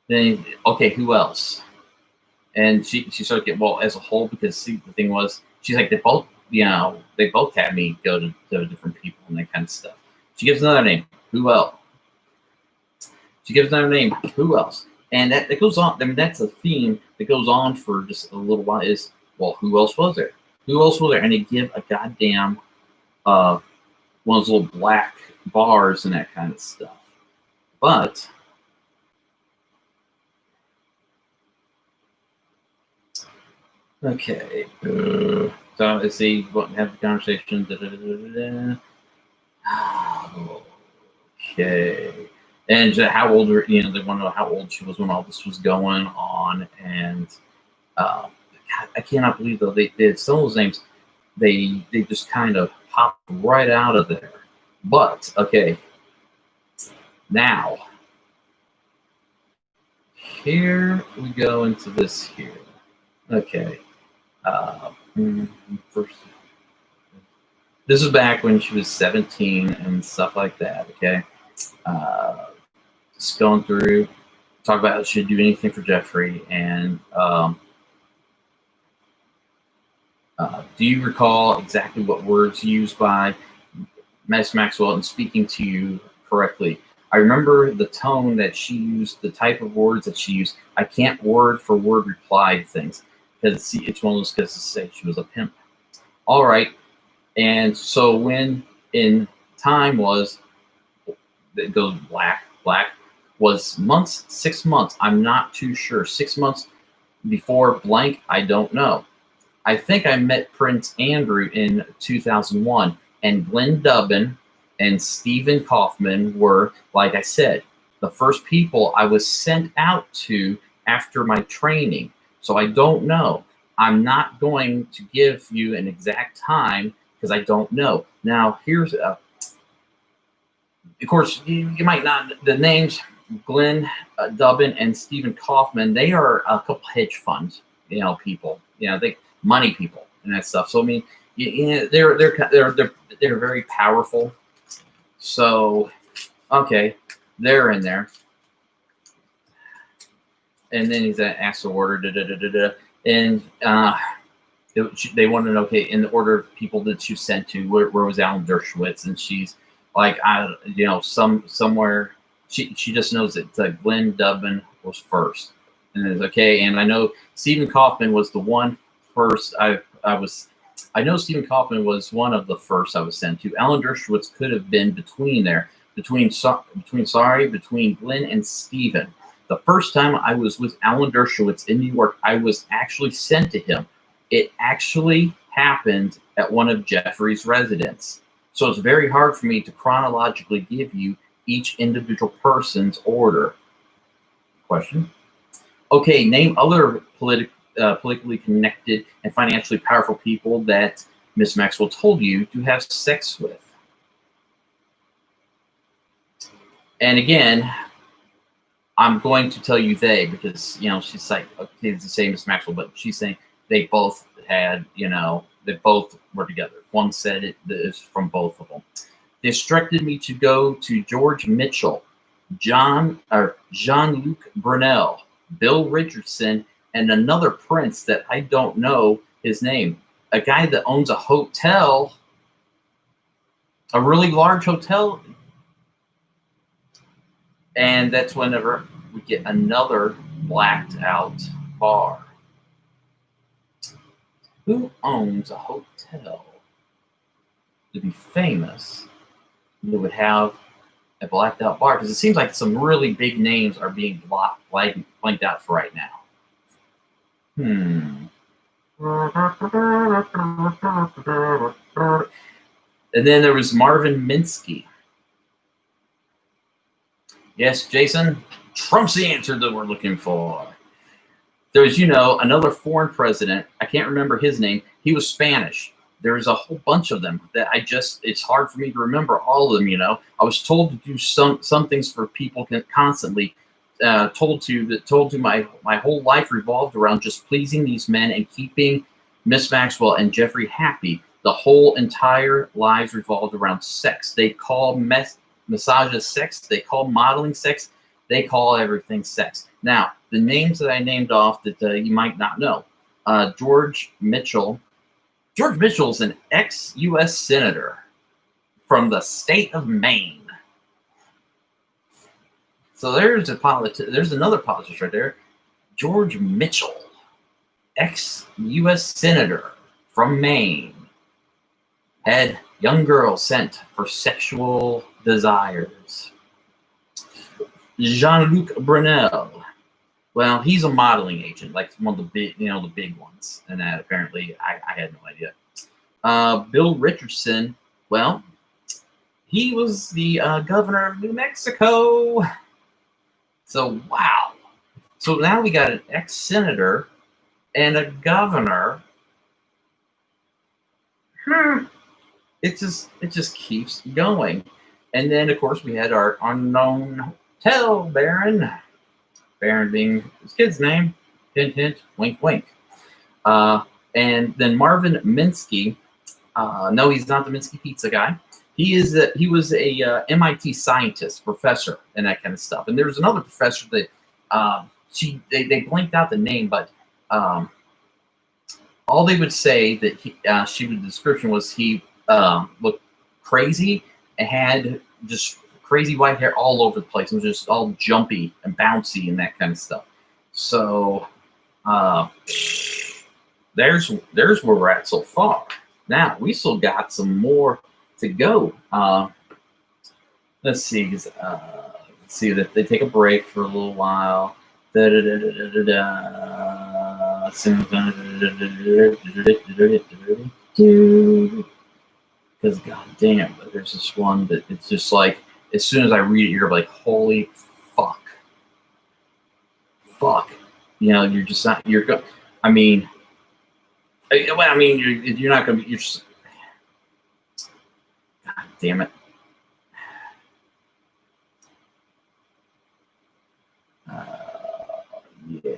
Then, okay, who else? And she started getting, well, as a whole, because see, the thing was, she's like, they both had me go to different people and that kind of stuff. She gives another name. Who else? She gives another name. Who else? And that goes on. That's a theme that goes on for just a little while. Is, well, who else was there? Who else was there? And they give a goddamn one of those little black bars and that kind of stuff. But okay. So let's see. What have the conversation? Okay. And how old are, they want to know how old she was when all this was going on. And God, I cannot believe, though, they did some of those names, they just kind of popped right out of there. But, okay, now, here we go into this here. Okay. First, this is back when she was 17 and stuff like that. Okay, just going through, talk about how she'd do anything for Jeffrey. And do you recall exactly what words used by Miss Maxwell in speaking to you correctly? I remember the tone that she used, the type of words that she used. I can't word for word reply to things because it's one of those cases to say she was a pimp. All right. And so when in time was, it goes black was months, 6 months. I'm not too sure. 6 months before blank, I don't know. I think I met Prince Andrew in 2001, and Glenn Dubbin and Stephen Kaufman were, like I said, the first people I was sent out to after my training. So I don't know. I'm not going to give you an exact time because I don't know. Now, here's, of course, you might not, the names, Glenn Dubbin and Stephen Kaufman, they are a couple hedge funds, people, they money people and that stuff. So I mean, they're very powerful. So okay, they're in there, and then he's asked the order, and they want to know, okay, in the order of people that you sent to, where was Alan Dershowitz, and she's like, somewhere. She just knows that Glenn Dubbin was first, and it's okay. And I know Stephen Kaufman was the one first. I know Stephen Kaufman was one of the first I was sent to. Alan Dershowitz could have been between there, between Glenn and Stephen. The first time I was with Alan Dershowitz in New York, I was actually sent to him. It actually happened at one of Jeffrey's residences. So it's very hard for me to chronologically give you each individual person's order. Question. Okay, name other politically connected and financially powerful people that Miss Maxwell told you to have sex with. And again, I'm going to tell you they, because, she's like, okay, it's the same as Maxwell, but she's saying they both had, they both were together. One said it is from both of them. They instructed me to go to George Mitchell, Jean-Luc Brunel, Bill Richardson, and another prince that I don't know his name. A guy that owns a hotel, a really large hotel. And that's whenever we get another blacked out bar. Who owns a hotel to be famous that would have a blacked out bar? Because it seems like some really big names are being blanked out for right now. And then there was Marvin Minsky. Yes, Jason, Trump's the answer that we're looking for. There was, another foreign president. I can't remember his name. He was Spanish. There's a whole bunch of them that it's hard for me to remember all of them, I was told to do some things for people constantly, told to my whole life revolved around just pleasing these men and keeping Miss Maxwell and Jeffrey happy. The whole entire lives revolved around sex. They call massages sex. They call modeling sex. They call everything sex. Now, the names that I named off that you might not know. George Mitchell. George Mitchell's an ex-U.S. senator from the state of Maine. So there's another politician right there. George Mitchell, ex-U.S. senator from Maine, had young girls sent for sexual desires. Jean-Luc Brunel. Well, he's a modeling agent, like one of the big, the big ones. And that apparently, I had no idea. Bill Richardson, well, he was the governor of New Mexico. So, wow. So now we got an ex-senator and a governor. It just keeps going. And then, of course, we had our unknown hotel baron. Baron being his kid's name. Hint, hint, wink, wink. And then Marvin Minsky, no, he's not the Minsky pizza guy. He was a MIT scientist, professor, and that kind of stuff. And there was another professor that they blanked out the name, but all they would say that the description was he looked crazy and had just crazy white hair all over the place. It was just all jumpy and bouncy and that kind of stuff. So there's where we're at so far. Now we still got some more to go. Let's see. Let's see that they take a break for a little while. Because goddamn, there's this one that it's just like as soon as I read it, you're like, holy fuck. You know, you're just not. You're go. I mean, you're not gonna be. You're just. God damn it. Yeah.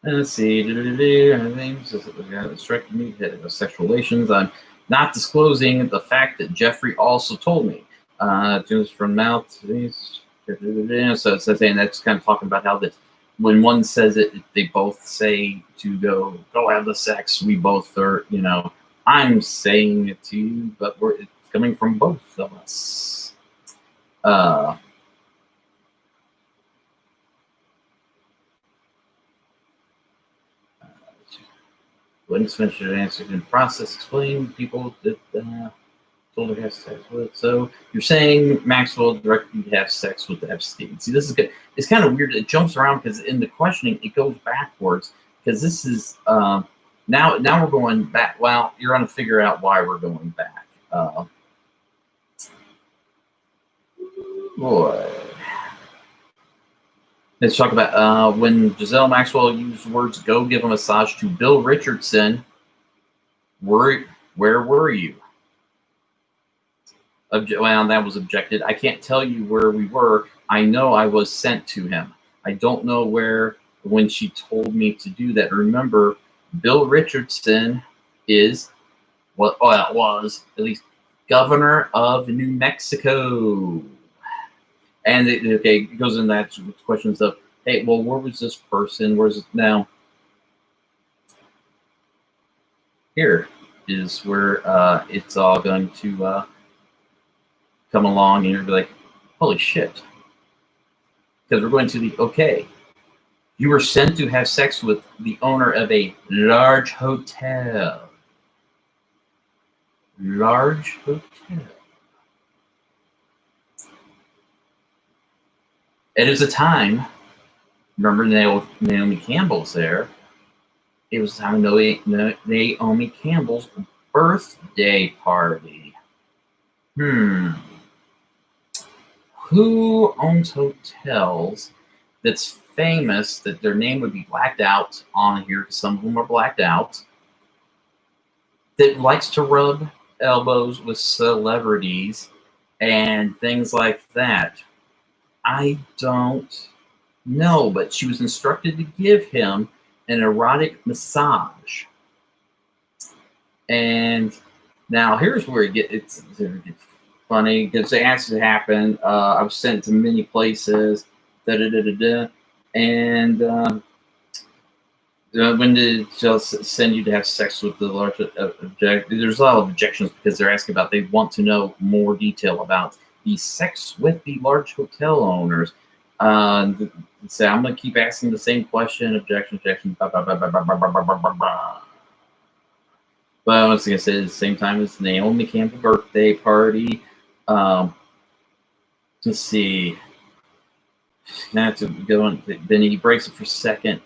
Let's see. Striking me of sexual relations. I'm not disclosing the fact that Jeffrey also told me. Just from mouth. So it's saying that's kind of talking about how that when one says it, they both say to go have the sex. We both are, you know. I'm saying it to you, but it's coming from both of us. When it's finished and answered in process, explain people that told her to have sex with. So you're saying Maxwell directed you to have sex with Epstein. See, this is good. It's kind of weird. It jumps around because in the questioning, it goes backwards because this is now we're going back. Well, you're going to figure out why we're going back. Boy. Let's talk about when Giselle Maxwell used words "go give a massage" to Bill Richardson. Where were you? Well, that was objected. I can't tell you where we were. I know I was sent to him. I don't know where when she told me to do that. Remember, Bill Richardson is was at least governor of New Mexico. And it goes in that questions of, hey, well, where was this person? Where's it now? Here is where it's all going to come along, and you're gonna be like, holy shit. Because we're going to the, okay, you were sent to have sex with the owner of a large hotel. Large hotel. It is a time, remember Naomi Campbell's there. It was the time of Naomi Campbell's birthday party. Who owns hotels that's famous that their name would be blacked out on here because some of them are blacked out, that likes to rub elbows with celebrities and things like that? I don't know, but she was instructed to give him an erotic massage. And now here's where it gets funny, because the accident happened. I was sent to many places, and when did she send you to have sex with the large object? There's a lot of objections because they're asking about, they want to know more detail about the sex with the large hotel owners. So I'm going to keep asking the same question, objection. But I was going to say at the same time as Naomi Campbell birthday party. Let's see. I have to go on. Then he breaks it for a second.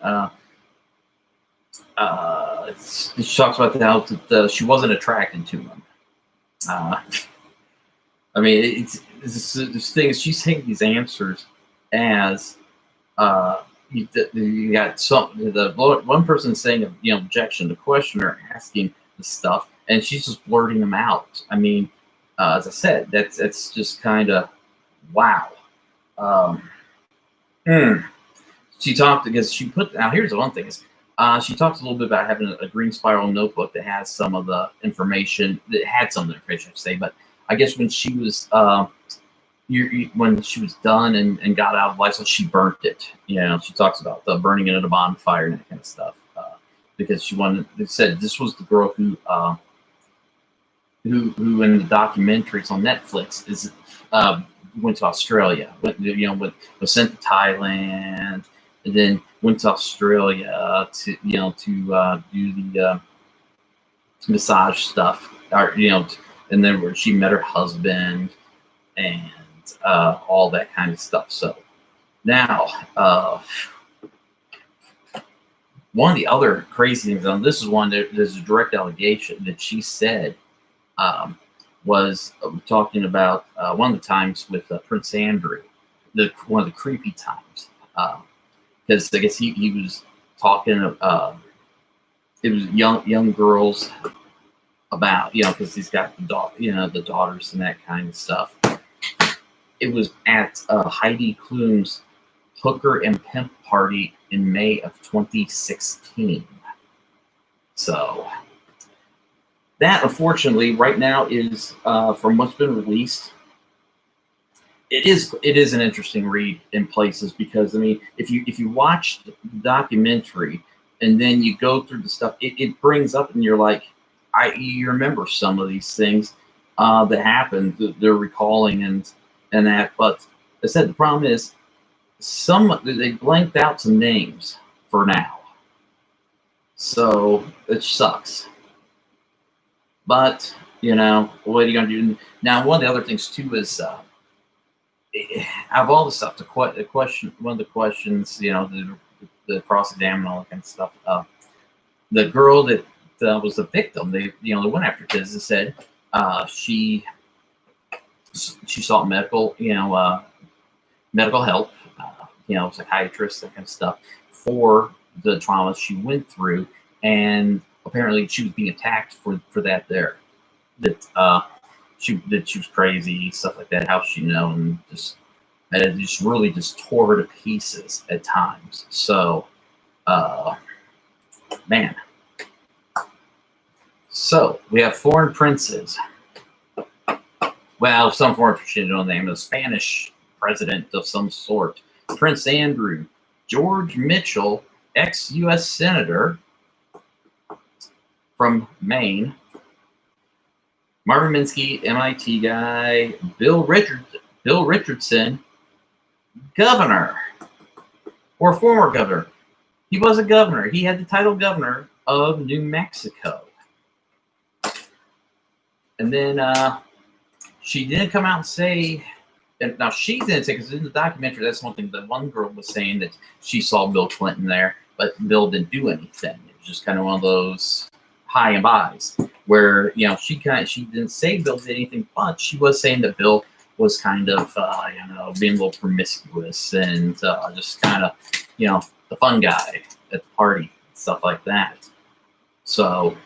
She talks about how she wasn't attracted to him. I mean, this thing is, she's saying these answers as you got one person saying objection, the questioner asking the stuff, and she's just blurting them out. I mean, as I said, that's just kind of wow. She talked because she put, now here's the one thing is, She talks a little bit about having a green spiral notebook that has some of the information, that had some of the information, I should say. But I guess when she was when she was done and got out of life, so she burnt it. You know, she talks about the burning it at a bonfire and that kind of stuff, because she wanted. They said this was the girl who in the documentaries on Netflix is went to Australia, was sent to Thailand, and then went to Australia to do the massage stuff, or and then where she met her husband and all that kind of stuff. So now, one of the other crazy things, and this is one that there's a direct allegation that she said was talking about one of the times with Prince Andrew, one of the creepy times, because I guess he was talking. It was young girls about because he's got the daughters and that kind of stuff. It was at Heidi Klum's hooker and pimp party in May of 2016. So that, unfortunately, right now is from what's been released. It is an interesting read in places, because I mean, if you watch the documentary and then you go through the stuff, it brings up, and you're like, you remember some of these things that happened, that they're recalling and that. But I said the problem is they blanked out some names for now, so it sucks. But what are you gonna do now? One of the other things too is out of all the stuff, the question, one of the questions, the cross-examine, all that kind of stuff. The girl that was the victim, they went after, because it said she sought medical help, psychiatrist, that kind of stuff, for the trauma she went through, and apparently she was being attacked for that she was crazy, stuff like that. How she and it just really just tore her to pieces at times. So, man. So we have foreign princes. Well, some foreign princes don't name a Spanish president of some sort. Prince Andrew, George Mitchell, ex-U.S. senator from Maine, Marvin Minsky, MIT guy, Bill Richardson, governor, or former governor. He was a governor. He had the title governor of New Mexico. And then she didn't come out and say, and now she didn't say, because in the documentary, that's one thing, the one girl was saying that she saw Bill Clinton there, but Bill didn't do anything. It was just kind of one of those high and buys, where she didn't say Bill did anything, but she was saying that Bill was kind of being a little promiscuous and just kind of the fun guy at the party, stuff like that. So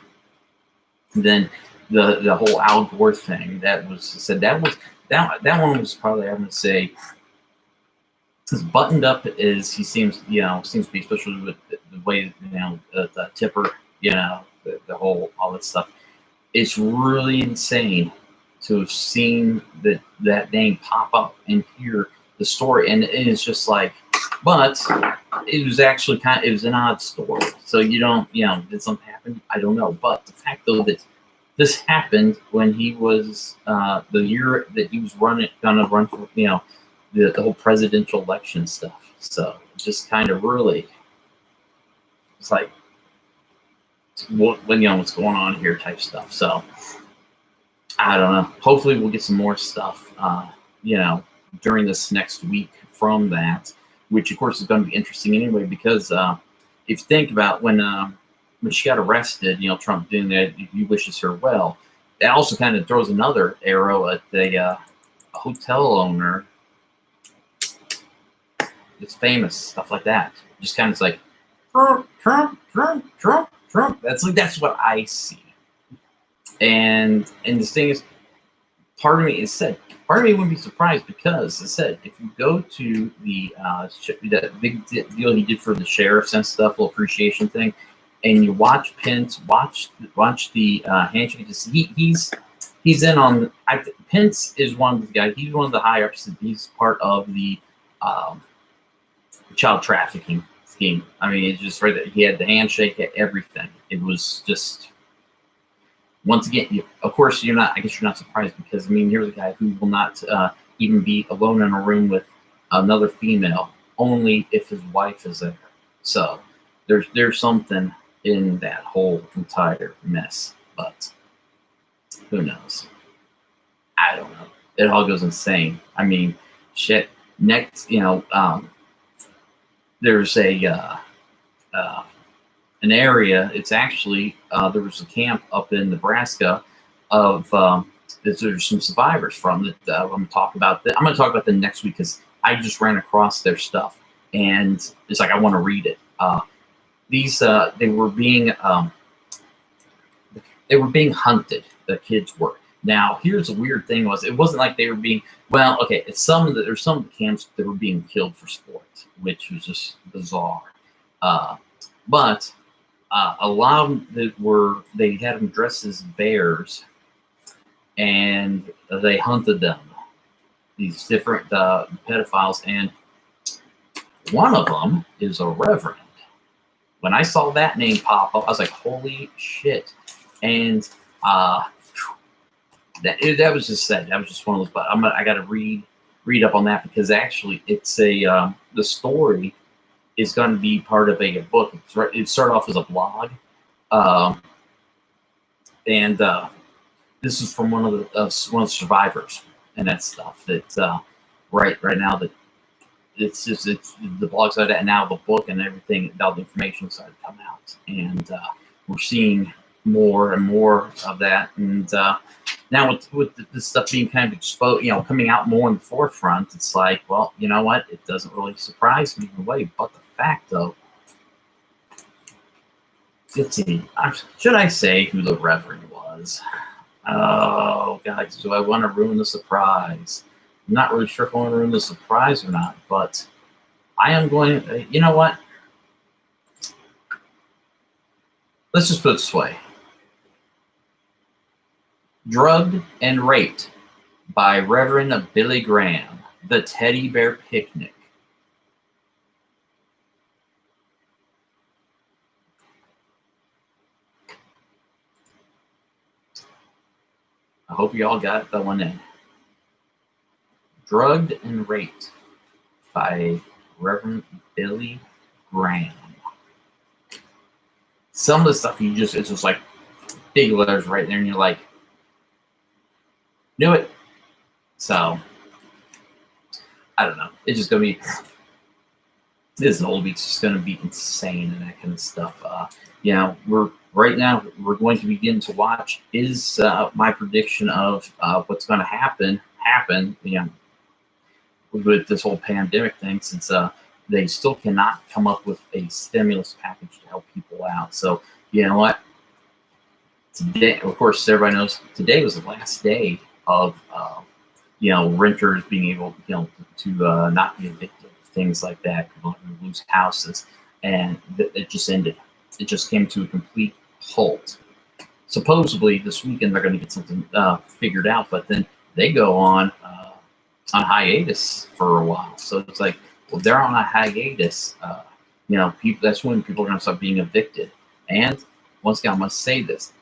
then the whole Al Gore thing that was said, that one was probably, I'm gonna say, as buttoned up as he seems to be, especially with the way the tipper, the whole, all that stuff. It's really insane to have seen that name pop up and hear the story, and it's just like, but it was actually it was an odd story. So did something happen? I don't know. But the fact though that this happened when he was the year that he was gonna run for the whole presidential election stuff. So just kind of really, it's like, what's going on here type stuff. So I don't know. Hopefully we'll get some more stuff during this next week from that, which of course is going to be interesting anyway, because if you think about when she got arrested, Trump doing that, he wishes her well. It also kind of throws another arrow at the hotel owner that's famous, stuff like that. Just kind of like Trump. That's what I see. And this thing is, part of me is said, part of me wouldn't be surprised because it said if you go to the that big deal he did for the sheriffs and stuff, little appreciation thing, and you watch Pence, watch the handshake. He's in on. Pence is one of the guys. He's one of the high ups. He's part of the um, child trafficking scheme. I mean, it's just right there. He had the handshake, everything. It was just once again. Of course, you're not. I guess you're not surprised because I mean, you're the guy who will not even be alone in a room with another female, only if his wife is there. So there's something in that whole entire mess, but who knows? I don't know. It all goes insane. I mean, shit. Next, there's an area. It's actually there was a camp up in Nebraska of there's some survivors from that. I'm going to talk about that. I'm going to talk about them next week because I just ran across their stuff and it's like I want to read it. These they were being hunted. The kids were. Now here's the weird thing was it wasn't like they were being it's there's some of the camps that were being killed for sport, which was just bizarre. But a lot of them that they had them dressed as bears and they hunted them. These different pedophiles, and one of them is a reverend. When I saw that name pop up, I was like, "Holy shit!" And that was just said. That was just one of those. But I got to read up on that because actually, it's the story is going to be part of a book. It started off as a blog, and this is from one of the survivors and that stuff. That right now that it's the blog side and now the book and everything. All the information started to come out, and we're seeing more and more of that. And now with this stuff being kind of exposed, coming out more in the forefront, it's like, well, you know what? It doesn't really surprise me in a way. But the fact, though, should I say who the Reverend was? Oh, guys, do I want to ruin the surprise? I'm not really sure if I want to ruin the surprise or not, but I am going. You know what? Let's just put it this way. Drugged and Raped by Reverend Billy Graham, The Teddy Bear Picnic. I hope you all got that one in. Drugged and Raped by Reverend Billy Graham. Some of the stuff it's just like big letters right there, and you're like, knew it. So I don't know. It's just gonna be this whole week's just gonna be insane and that kind of stuff. We're going to begin to watch is my prediction of what's going to happen. With this whole pandemic thing, since they still cannot come up with a stimulus package to help people out. So you know what? Today, of course, everybody knows today was the last day of renters being able to not be evicted, things like that, people who lose houses, and it just ended. It just came to a complete halt. Supposedly this weekend they're going to get something figured out, but then they go on hiatus for a while. So it's like, well, they're on a hiatus. People. That's when people are going to start being evicted. And once again, I must say this: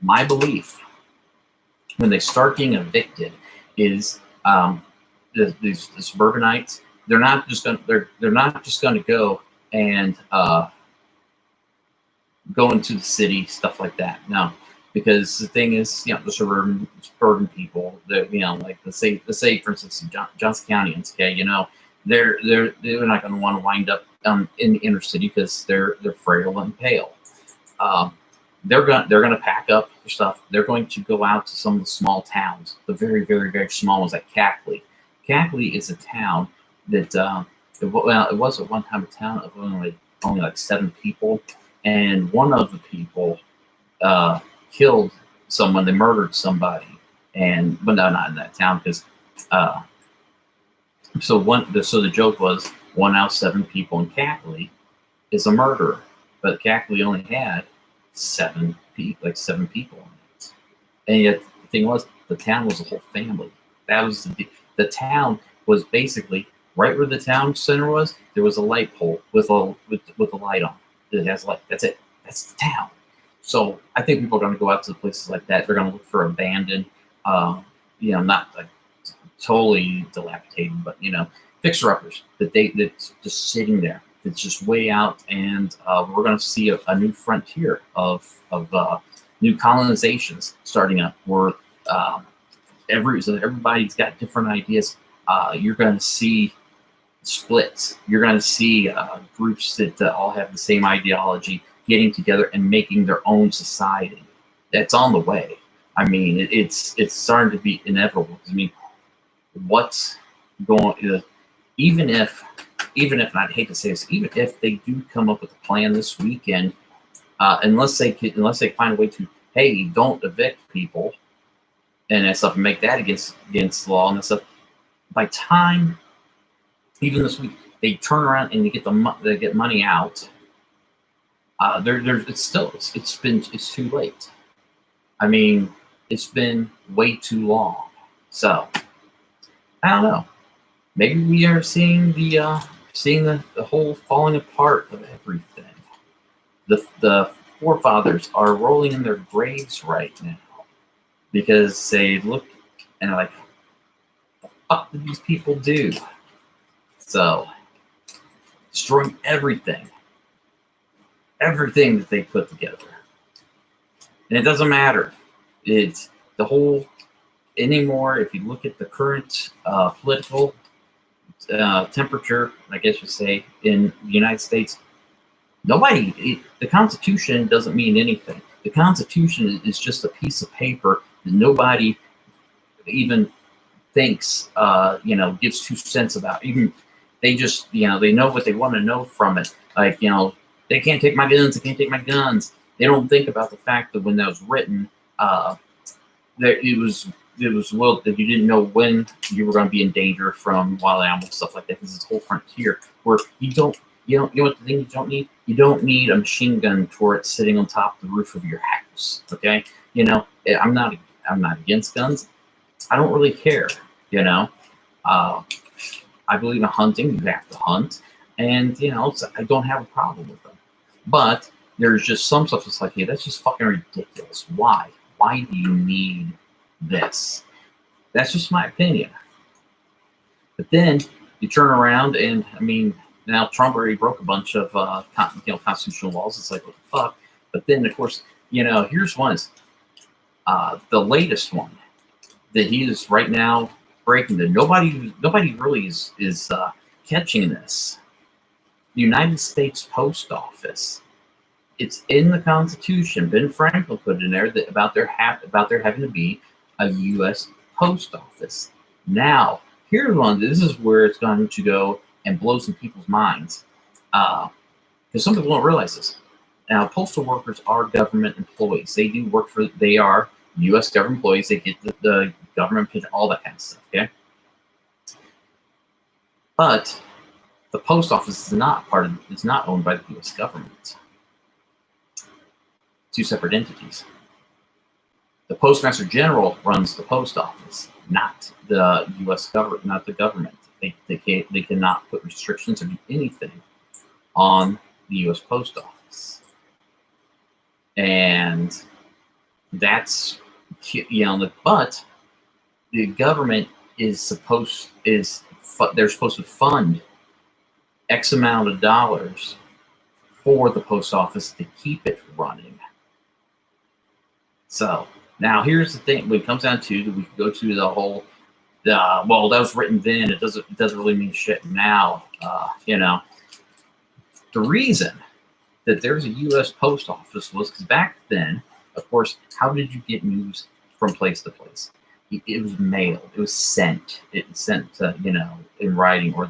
my belief when they start being evicted is the suburbanites. They're not just going to go and go into the city, stuff like that. No, because the thing is, the suburban people, like let's say for instance, Johnson Countyans, okay, they're not going to want to wind up in the inner city because they're frail and pale. They're going to pack up their stuff. They're going to go out to some of the small towns, the very, very, very small ones, like Cackley. Cackley is a town that it was at one time a town of only like 7 people, and one of the people killed someone. They murdered somebody, but no, not in that town because so the joke was 1 out of 7 people in Cackley is a murderer, but Cackley only had 7 people in it, and yet the thing was the town was a whole family. That was the town was basically right where the town center was. There was a light pole with a light on. It has light. That's it. That's the town. So I think people are going to go out to places like that. They're going to look for abandoned, not like totally dilapidated, but fixer-uppers that's just sitting there. It's just way out, and we're going to see a new frontier of new colonizations starting up. Where everybody's got different ideas. You're going to see splits. You're going to see groups that all have the same ideology getting together and making their own society. That's on the way. I mean, it's starting to be inevitable. I mean, what's going? Even if, and I'd hate to say this, even if they do come up with a plan this weekend, unless they find a way to, hey, don't evict people and that stuff, and make that against the law and that stuff. By time, even this week, they turn around and they get money out. It's too late. I mean, it's been way too long. So I don't know. Maybe we are seeing the whole falling apart of everything. The forefathers are rolling in their graves right now because they look and are like, what the fuck did these people do? So destroying everything that they put together. And it doesn't matter. It's the whole anymore. If you look at the current political temperature, I guess you say, in the United States, the Constitution doesn't mean anything. The Constitution is just a piece of paper that nobody even thinks, gives 2 cents about. Even they just, they know what they want to know from it. Like, they can't take my guns. They can't take my guns. They don't think about the fact that when that was written, that it was that you didn't know when you were going to be in danger from wild animals, stuff like that. Because this whole frontier where you know what the thing you don't need? You don't need a machine gun turret sitting on top of the roof of your house. Okay, I'm not against guns. I don't really care. I believe in hunting. You have to hunt, and I don't have a problem with them. But there's just some stuff that's like, hey, that's just fucking ridiculous. Why? Why do you need this? That's just my opinion. But then you turn around and, I mean, now Trump already broke a bunch of constitutional laws. It's like, what the fuck? But then, of course, here's one is the latest one that he is right now breaking. That nobody really is catching this. The United States Post Office. It's in the Constitution. Ben Franklin put it in there about there having to be a U.S. Post Office. Now, here's one. This is where it's going to go and blow some people's minds, because some people don't realize this. Now, postal workers are government employees. They do work for. They are U.S. government employees. They get the government pension, all that kind of stuff. Okay, but the post office is not it's not owned by the U.S. government. 2 separate entities. The Postmaster General runs the post office, not the U.S. government, not the government. They cannot put restrictions or do anything on the U.S. Post Office, and that's but the government they're supposed to fund X amount of dollars for the post office to keep it running. So now here's the thing: when it comes down to, we can go to the whole, well, that was written then. It doesn't really mean shit now. The reason that there's a U.S. Post Office was because back then, of course, how did you get news from place to place? It was mailed. It was sent. It was sent to, in writing, or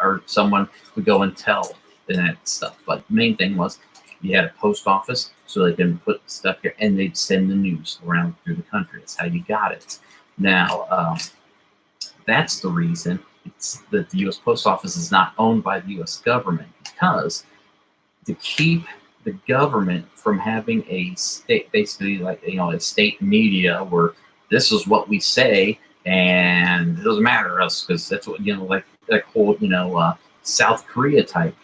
or someone would go and tell and that stuff. But the main thing was, You had a post office, so they can put stuff here, and they'd send the news around through the country. That's how you got it. Now, that's the reason it's that the U.S. Post Office is not owned by the U.S. government, because to keep the government from having a state, basically like a state media where this is what we say and it doesn't matter to us, because that's what like that whole South Korea type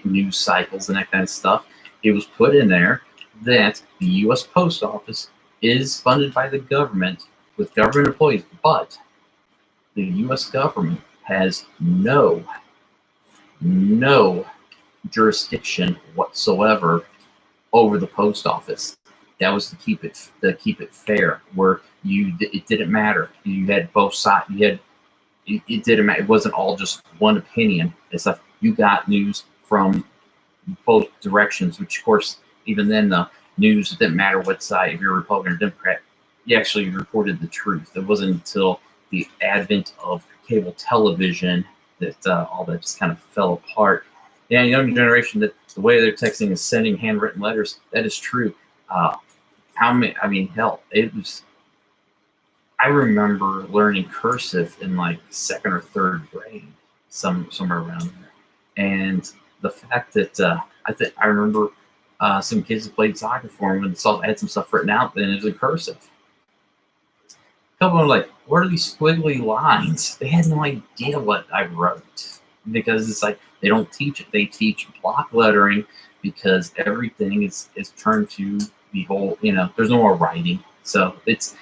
news cycles and that kind of stuff. It was put in there that the U.S. Post Office is funded by the government with government employees, but the U.S. government has no jurisdiction whatsoever over the post office. That was to keep it fair, where it didn't matter. You had both sides. It didn't matter. It wasn't all just one opinion. It's like you got news from both directions, which of course, even then, the news, it didn't matter what side, if you're Republican or Democrat, you actually reported the truth. It wasn't until the advent of cable television that all that just kind of fell apart. Yeah, younger generation, that the way they're texting is sending handwritten letters. That is true. How many? I mean, hell, it was. I remember learning cursive in like second or third grade, somewhere around there, and the fact that I remember some kids that played soccer for me and saw had some stuff written out, and it was in cursive. A couple of them were like, "What are these squiggly lines?" They had no idea what I wrote, because it's like they don't teach it. They teach block lettering, because everything is turned to the whole. There's no more writing, so it's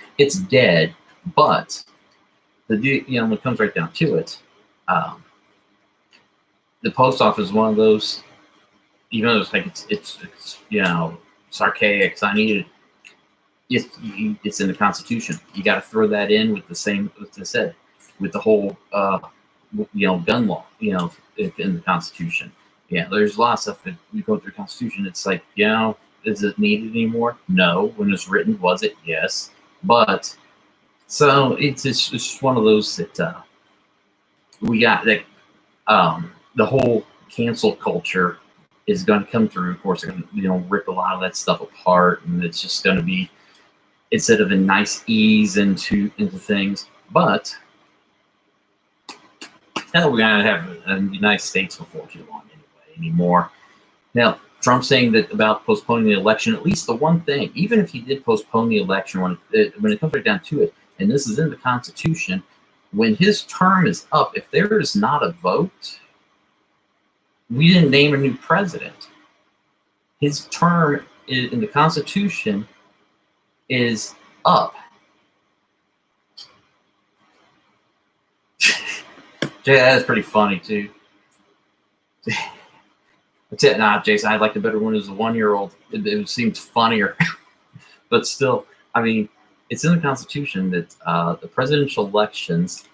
dead. But when it comes right down to it, the post office is one of those. Even though it's like it's archaic, it's unneeded. It's in the Constitution. You got to throw that in with the same, as I said, with the whole gun law. In the Constitution. Yeah, there's a lot of stuff that we go through the Constitution. It's like, is it needed anymore? No. When it was written, was it? Yes. But so it's just one of those that we got that the whole cancel culture is going to come through. Of course, they're going to rip a lot of that stuff apart, and it's just going to be, instead of a nice ease into things. But hell, we're going to have the United States before too long anymore. Now, Trump saying that about postponing the election, at least the one thing, even if he did postpone the election, when it comes right down to it, and this is in the Constitution, when his term is up, if there is not a vote, we didn't name a new president. His term in the Constitution is up. That is pretty funny too. That's it. Nah, Jason, I'd like the better one as a 1-year-old. It seems funnier, but still, I mean, it's in the Constitution that the presidential elections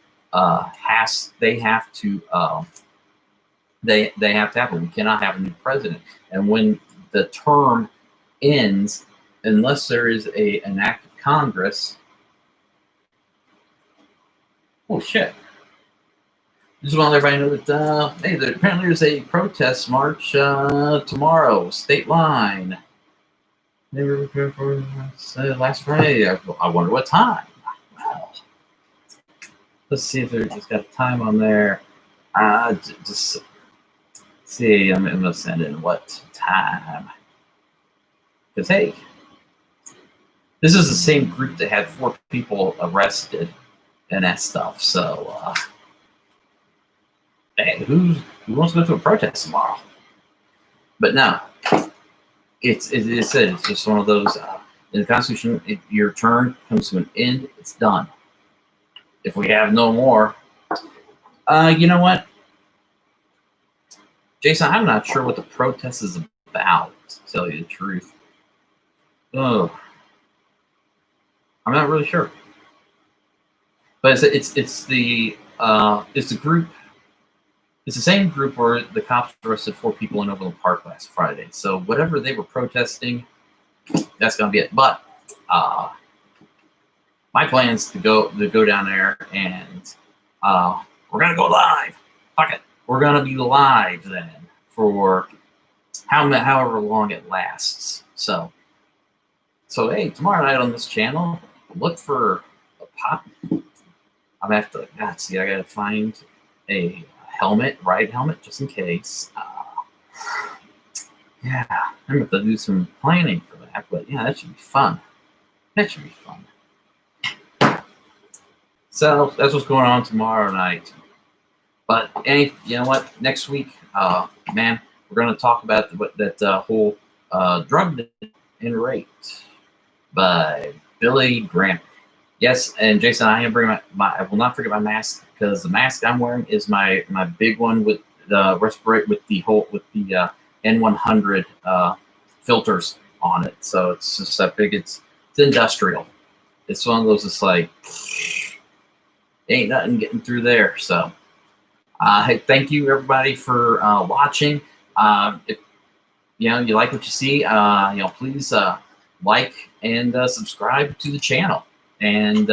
they have to happen. We cannot have a new president, and when the term ends, unless there is an act of Congress. Oh shit. Just want to let everybody know that apparently there's a protest march tomorrow, state line. They were prepared for last Friday. I wonder what time. Wow. Let's see if there's got a time on there. Just see. I'm gonna send in what time. Because hey, this is the same group that had 4 people arrested and that stuff. So. Hey, who wants to go to a protest tomorrow? But no, it's just one of those. In the Constitution, your term comes to an end. It's done. If we have no more, you know what, Jason? I'm not sure what the protest is about. To tell you the truth, I'm not really sure. But it's the group. It's the same group where the cops arrested 4 people in Overland Park last Friday. So whatever they were protesting, that's gonna be it. But my plan is to go down there, and we're gonna go live. Fuck it, we're gonna be live then for however long it lasts. So hey, tomorrow night on this channel, look for a pop. I'm gonna have to see. I gotta find a ride helmet, just in case. Yeah, I'm gonna have to do some planning for that. But yeah, that should be fun. That should be fun. So that's what's going on tomorrow night. But you know what? Next week, man, we're gonna talk about that whole drug and rate by Billy Graham. Yes, and Jason, I am bringing I will not forget my mask, because the mask I'm wearing is my big one with the respirator with the N100 filters on it. So it's just that big. It's industrial. It's one of those. It's like ain't nothing getting through there. So hey, thank you everybody for watching. If you like what you see, please like and subscribe to the channel. And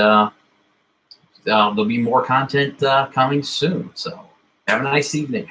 there'll be more content coming soon. So have a nice evening.